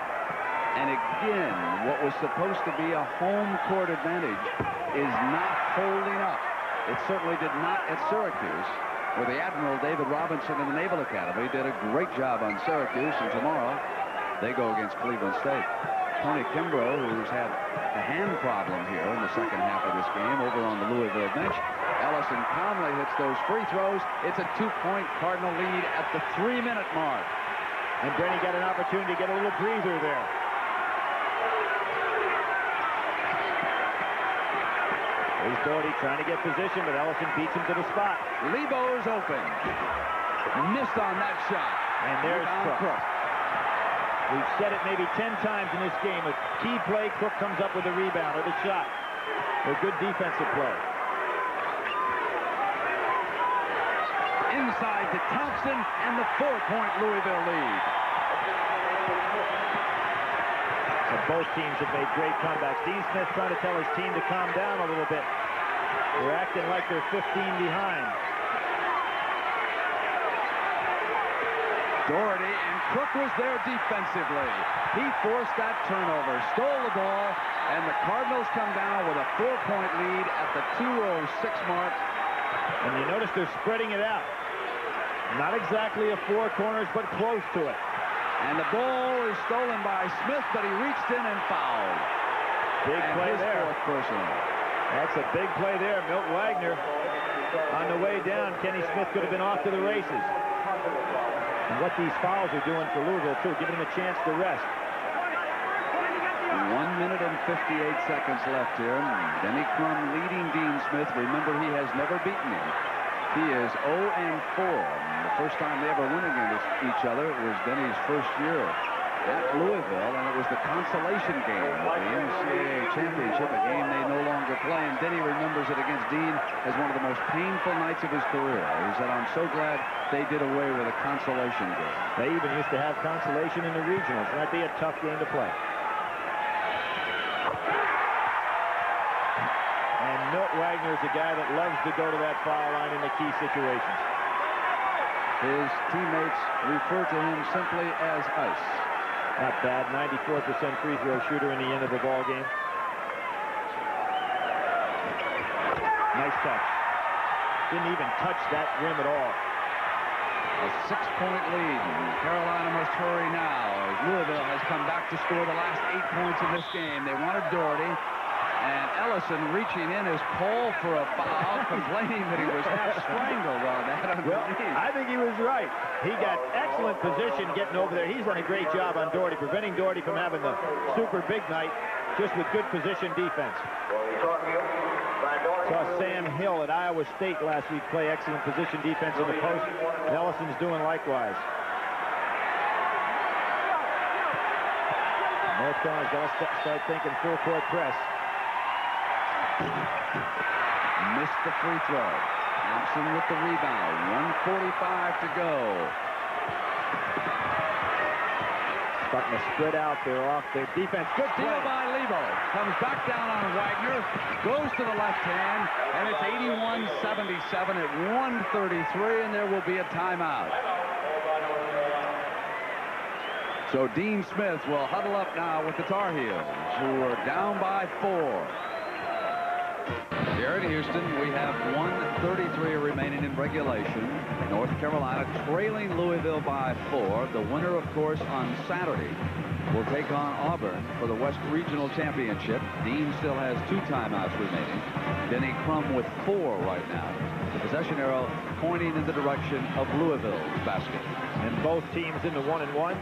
Speaker 1: And again, what was supposed to be a home court advantage is not holding up. It certainly did not at Syracuse, where the Admiral David Robinson in the Naval Academy did a great job on Syracuse, and tomorrow they go against Cleveland State. Tony Kimbrough, who's had a hand problem here in the second half of this game over on the Louisville bench, Ellison calmly hits those free throws. It's a 2-point Cardinal lead at the 3-minute mark.
Speaker 2: And Brenny got an opportunity to get a little breather there. Here's Doherty trying to get position, but Ellison beats him to the spot.
Speaker 1: Lebo's open. Missed on that shot.
Speaker 2: And there's Crook. We've said it maybe 10 times in this game. A key play, Crook comes up with a rebound or the shot. A good defensive play.
Speaker 1: Inside to Thompson, and the 4-point Louisville lead.
Speaker 2: So both teams have made great comebacks. Dean Smith trying to tell his team to calm down a little bit. They're acting like they're 15 behind.
Speaker 1: Doherty, and Crook was there defensively. He forced that turnover, stole the ball, and the Cardinals come down with a 4-point lead at the 2:06 mark.
Speaker 2: And you notice they're spreading it out. Not exactly a 4 corners, but close to it.
Speaker 1: And the ball is stolen by Smith, but he reached in and fouled.
Speaker 2: Big play there.
Speaker 1: Fourth personal.
Speaker 2: That's a big play there. Milt Wagner on the way down. Kenny Smith could have been off to the races. And what these fouls are doing for Louisville, too, giving them a chance to rest.
Speaker 1: 1 minute and 58 seconds left here. Denny Crum leading Dean Smith. Remember, he has never beaten him. He is 0-4. The first time they ever went against each other, it was Denny's first year at Louisville, and it was the consolation game of the NCAA championship, a game they no longer play. And Denny remembers it against Dean as one of the most painful nights of his career. He said, "I'm so glad they did away with a consolation game."
Speaker 2: They even used to have consolation in the regionals. That'd be a tough game to play. And Milt Wagner is a guy that loves to go to that foul line in the key situations.
Speaker 1: His teammates refer to him simply as Ice.
Speaker 2: Not bad. 94% free throw shooter in the end of the ball game. Nice touch. Didn't even touch that rim at all.
Speaker 1: A 6-point lead. Carolina must hurry now, as Louisville has come back to score the last 8 points in this game. They wanted Doherty. And Ellison reaching in as Paul for a foul, complaining that he was half strangled on that underneath.
Speaker 2: Well, I think he was right. He got excellent position getting over there. He's done a great job on Doherty, preventing Doherty from having the super big night, just with good position defense. Saw Sam Hill at Iowa State last week play excellent position defense in the post. Ellison's doing likewise. North Carolina's got to start thinking full court press.
Speaker 1: Missed the free throw. Thompson with the rebound. 1:45 to go.
Speaker 2: Starting to spread out there off their defense. Good
Speaker 1: steal by Lebo. Comes back down on Wagner. Goes to the left hand. And it's 81-77 at 1:33. And there will be a timeout. So Dean Smith will huddle up now with the Tar Heels, who are down by 4. Here in Houston, we have 1:33 remaining in regulation. North Carolina trailing Louisville by 4. The winner, of course, on Saturday will take on Auburn for the West Regional Championship. Dean still has 2 timeouts remaining. Denny Crum with 4 right now. The possession arrow pointing in the direction of Louisville's basket.
Speaker 2: And both teams into 1-1.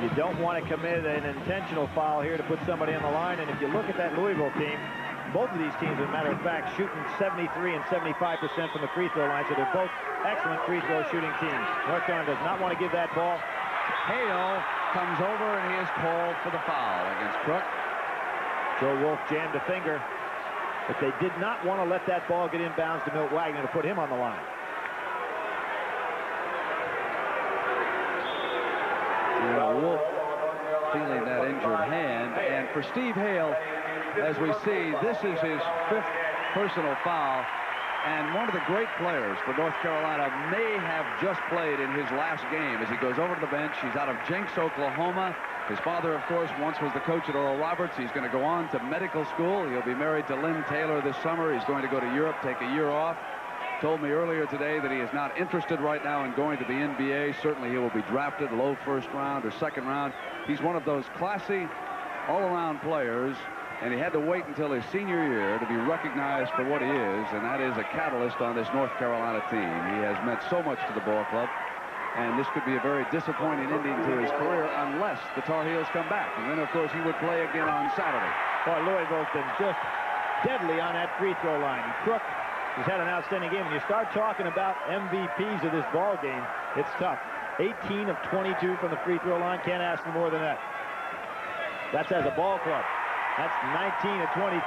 Speaker 2: You don't want to commit an intentional foul here to put somebody on the line. And if you look at that Louisville team, both of these teams, as a matter of fact, shooting 73 and 75% from the free throw line, so they're both excellent free throw shooting teams. North Carolina does not want to give that ball.
Speaker 1: Hale comes over, and he is called for the foul against Crook.
Speaker 2: Joe Wolf jammed a finger, but they did not want to let that ball get inbounds to Milt Wagner to put him on the line.
Speaker 1: Wolf feeling that injured hand, and for Steve Hale, as we see, this is his 5th personal foul, and one of the great players for North Carolina may have just played in his last game as he goes over to the bench. He's out of Jenks, Oklahoma. His father, of course, once was the coach at Oral Roberts. He's going to go on to medical school. He'll be married to Lynn Taylor this summer. He's going to go to Europe, take a year off. Told me earlier today that he is not interested right now in going to the NBA. Certainly he will be drafted low 1st round or 2nd round. He's one of those classy, all-around players And he had to wait until his senior year to be recognized for what he is, and that is a catalyst on this North Carolina team. He has meant so much to the ball club, and this could be a very disappointing ending to his career unless the Tar Heels come back. And then, of course, he would play again on Saturday.
Speaker 2: Boy, Louisville's been just deadly on that free throw line. Crook has had an outstanding game. When you start talking about MVPs of this ball game, it's tough. 18 of 22 from the free throw line. Can't ask for more than that. That's as a ball club. That's 19 of 23.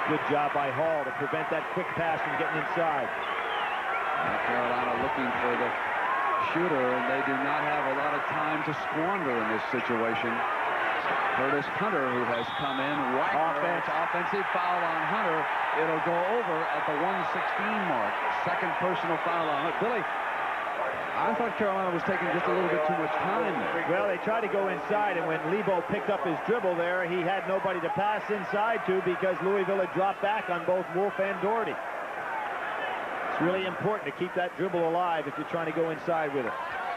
Speaker 2: Good job by Hall to prevent that quick pass from getting inside.
Speaker 1: North Carolina looking for the shooter, and they do not have a lot of time to squander in this situation. Curtis Hunter, who has come in, offensive foul on Hunter. It'll go over at the 1:16 mark. Second personal foul on it. Billy, I thought Carolina was taking just a little bit too much time there.
Speaker 2: Well, they tried to go inside, and when Lebo picked up his dribble there, he had nobody to pass inside to because Louisville had dropped back on both Wolf and Doherty. It's really important to keep that dribble alive if you're trying to go inside with it.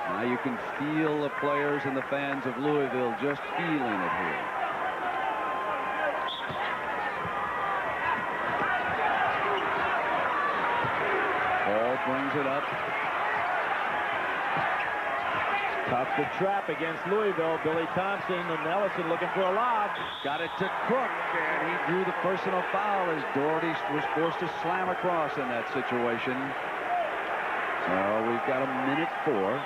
Speaker 1: Now you can feel the players and the fans of Louisville just feeling it here. Hall brings it up.
Speaker 2: Tough to trap against Louisville. Billy Thompson and Ellison looking for a lob.
Speaker 1: Got it to Crook, and he drew the personal foul as Doherty was forced to slam across in that situation. So we've got a minute 4.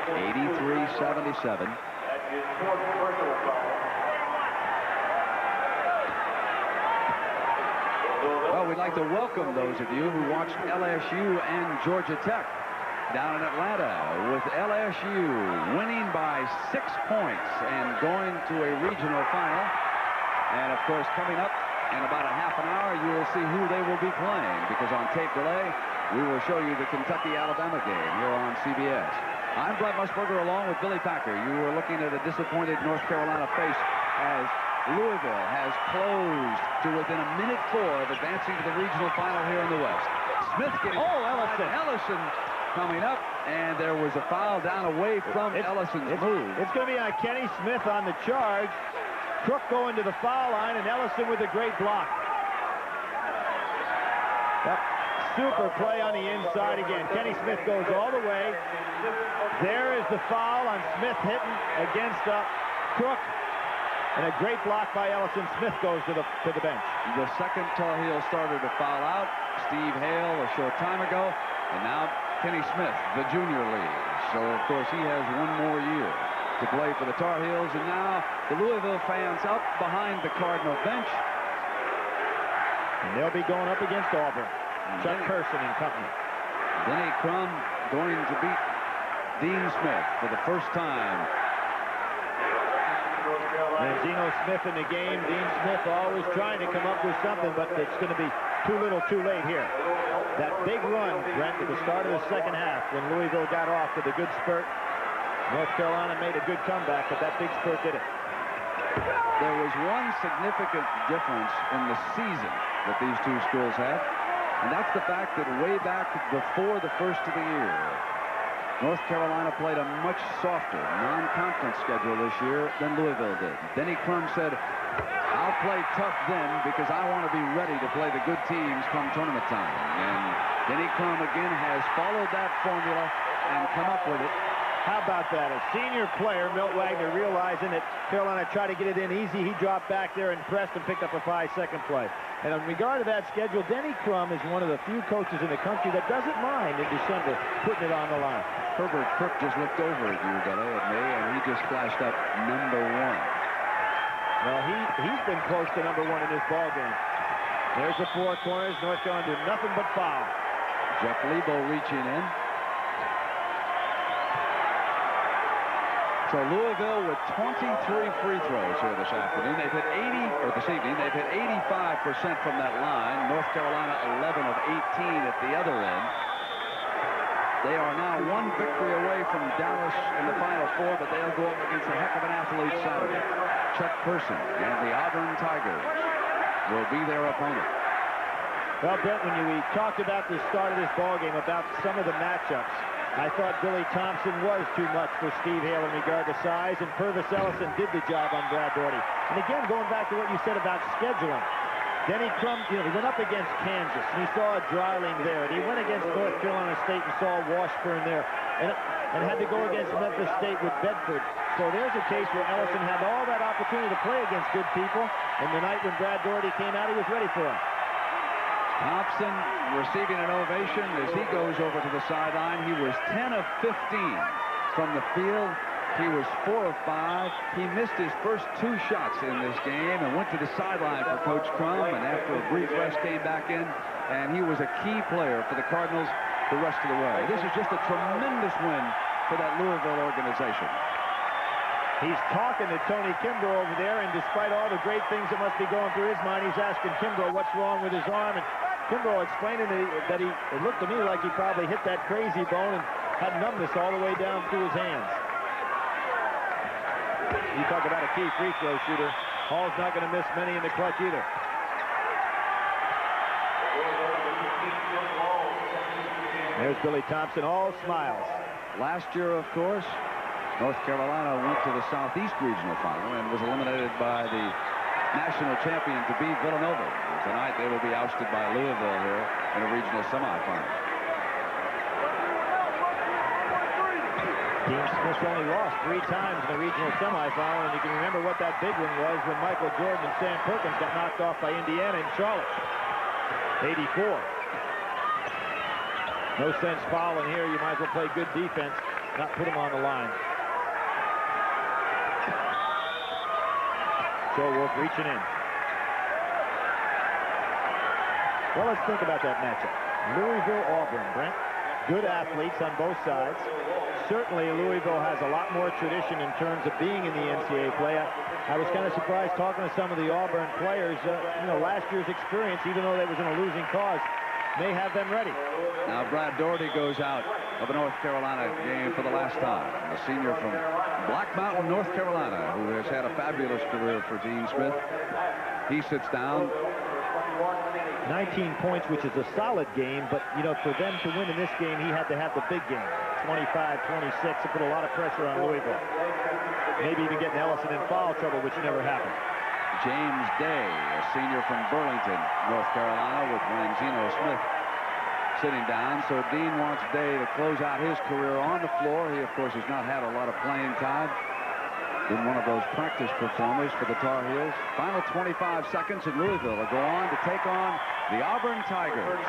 Speaker 1: 83-77. Well, we'd like to welcome those of you who watched LSU and Georgia Tech down in Atlanta, with LSU winning by 6 points and going to a regional final. And, of course, coming up in about a half an hour, you will see who they will be playing, because on tape delay, we will show you the Kentucky-Alabama game here on CBS. I'm Brett Musburger along with Billy Packer. You were looking at a disappointed North Carolina face as Louisville has closed to within a minute 4 of advancing to the regional final here in the West. Smith getting... Ellison coming up, and there was a foul down away from Ellison's move.
Speaker 2: It's going to be on Kenny Smith on the charge. Crook going to the foul line, and Ellison with a great block. Yep. Super play on the inside again. Kenny Smith goes all the way. There is the foul on Smith hitting against Crook. And a great block by Ellison. Smith goes to the bench.
Speaker 1: The second Tar Heel starter to foul out. Steve Hale a short time ago. And now Kenny Smith, the junior league. So, of course, he has one more year to play for the Tar Heels. And now the Louisville fans up behind the Cardinal bench.
Speaker 2: And they'll be going up against Auburn. Chuck Person and company.
Speaker 1: Denny Crum going to beat Dean Smith for the first time.
Speaker 2: And Zeno Smith in the game. Dean Smith always trying to come up with something, but it's going to be too little too late here. That big run, Brent, at the start of the second half when Louisville got off with a good spurt. North Carolina made a good comeback, but that big spurt did it.
Speaker 1: There was one significant difference in the season that these two schools have, and that's the fact that way back before the first of the year, North Carolina played a much softer non-conference schedule this year than Louisville did. Denny Crum said, I'll play tough then because I want to be ready to play the good teams come tournament time. And Denny Crum again has followed that formula and come up with it.
Speaker 2: How about that? A senior player, Milt Wagner, realizing that Carolina tried to get it in easy. He dropped back there and pressed and picked up a 5-second play. And in regard to that schedule, Denny Crum is one of the few coaches in the country that doesn't mind in December putting it on the line.
Speaker 1: Herbert Cook just looked over at you, Billy, at me, and he just flashed up number 1.
Speaker 2: Well, he's been close to number 1 in this ball game. There's the four corners. North Carolina do nothing but foul.
Speaker 1: Jeff Lebo reaching in. So Louisville with 23 free throws here this afternoon. They've hit 85% from that line. North Carolina 11 of 18 at the other end. They are now one victory away from Dallas in the Final Four, but they'll go up against a heck of an athlete Saturday. Chuck Person and the Auburn Tigers will be their opponent.
Speaker 2: Well, Brent, when we talked about the start of this ball game, about some of the matchups, I thought Billy Thompson was too much for Steve Hale in regard to size, and Purvis Ellison did the job on Brad Doherty. And again, going back to what you said about scheduling, Denny Crum, he went up against Kansas, and he saw Dreiling there, and he went against North Carolina State and saw Washburn there, and had to go against Memphis State with Bedford. So there's a case where Ellison had all that opportunity to play against good people, and the night when Brad Doherty came out, he was ready for him.
Speaker 1: Thompson receiving an ovation as he goes over to the sideline. He was 10 of 15 from the field. He was 4 of 5. He missed his first 2 shots in this game and went to the sideline for Coach Crum, and after a brief rest came back in, and he was a key player for the Cardinals the rest of the way. This is just a tremendous win for that Louisville organization.
Speaker 2: He's talking to Tony Kimbrough over there, and despite all the great things that must be going through his mind, he's asking Kimbrough what's wrong with his arm, and Kimbrough explaining that it looked to me like he probably hit that crazy bone and had numbness all the way down through his hands. You talk about a key free throw shooter. Hall's not going to miss many in the clutch either. There's Billy Thompson, all smiles.
Speaker 1: Last year, of course, North Carolina went to the Southeast Regional Final and was eliminated by the national champion to beat Villanova. And tonight they will be ousted by Louisville here in a regional semifinal.
Speaker 2: Dean Smith only lost 3 times in the regional semifinal, and you can remember what that big one was when Michael Jordan and Sam Perkins got knocked off by Indiana in Charlotte. 84. No sense fouling here. You might as well play good defense, not put him on the line. Joe Wolf reaching in. Well, let's think about that matchup. Louisville-Auburn, Brent. Good athletes on both sides. Certainly, Louisville has a lot more tradition in terms of being in the NCAA play. I was kind of surprised talking to some of the Auburn players. Last year's experience, even though they was in a losing cause, may have them ready.
Speaker 1: Now Brad Doherty goes out of a North Carolina game for the last time. A senior from Black Mountain, North Carolina, who has had a fabulous career for Dean Smith. He sits down.
Speaker 2: 19 points, which is a solid game, but, for them to win in this game, he had to have the big game. 25-26, to put a lot of pressure on Louisville. Maybe even getting Ellison in foul trouble, which never happened.
Speaker 1: James Day, a senior from Burlington, North Carolina, with Rangino Smith sitting down. So Dean wants Day to close out his career on the floor. He, of course, has not had a lot of playing time. Been one of those practice performers for the Tar Heels. Final 25 seconds, and Louisville will go on to take on the Auburn Tigers.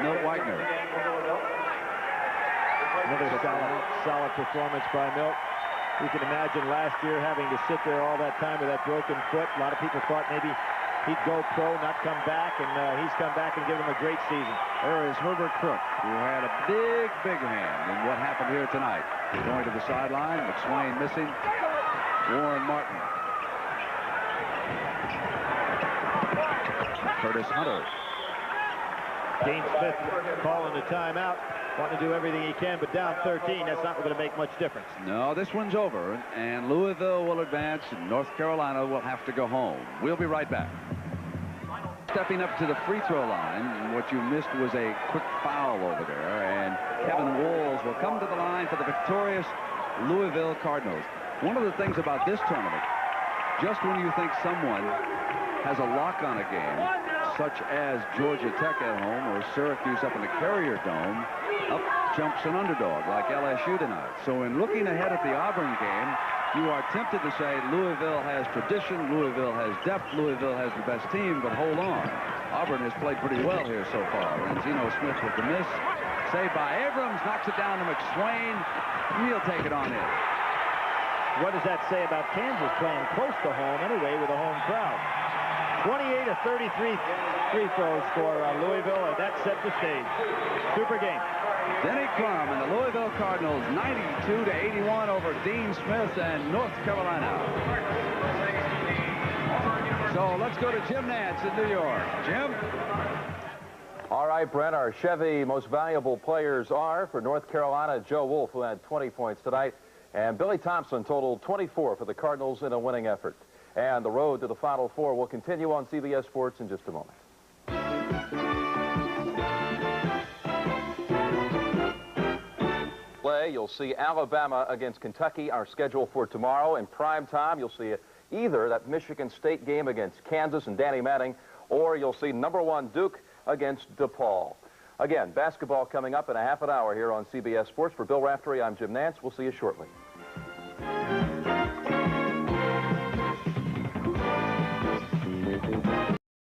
Speaker 1: Milt Wagner.
Speaker 2: Another solid performance by Milt. You can imagine last year having to sit there all that time with that broken foot. A lot of people thought maybe he'd go pro, not come back, and he's come back and given him a great season.
Speaker 1: There is Herbert Crook, who had a big hand in what happened here tonight. Going to the sideline, McSwain missing. Warren Martin. Curtis Hunter.
Speaker 2: Dean Smith calling the timeout, wanting to do everything he can, but down 13, that's not going to make much difference.
Speaker 1: No, this one's over, and Louisville will advance, and North Carolina will have to go home. We'll be right back. Stepping up to the free throw line, what you missed was a quick foul over there, and Kevin Walls will come to the line for the victorious Louisville Cardinals. One of the things about this tournament, just when you think someone has a lock on a game, such as Georgia Tech at home or Syracuse up in the Carrier Dome, up jumps an underdog like LSU tonight. So in looking ahead at the Auburn game, you are tempted to say Louisville has tradition, Louisville has depth, Louisville has the best team, but hold on. Auburn has played pretty well here so far. Rangino Smith with the miss. Saved by Abrams, knocks it down to McSwain. He'll take it on in.
Speaker 2: What does that say about Kansas playing close to home anyway with a home crowd? 28 of 33 free throws for Louisville, and that set the stage. Super game.
Speaker 1: Denny Crum and the Louisville Cardinals 92-81 over Dean Smith and North Carolina. So let's go to Jim Nance in New York. Jim?
Speaker 3: All right, Brent, our Chevy most valuable players are, for North Carolina, Joe Wolf, who had 20 points tonight, and Billy Thompson totaled 24 for the Cardinals in a winning effort. And the road to the Final Four will continue on CBS Sports in just a moment.
Speaker 13: You'll see Alabama against Kentucky, our schedule for tomorrow. In prime time, you'll see either that Michigan State game against Kansas and Danny Manning, or you'll see #1 Duke against DePaul. Again, basketball coming up in a half an hour here on CBS Sports. For Bill Raftery, I'm Jim Nance. We'll see you shortly.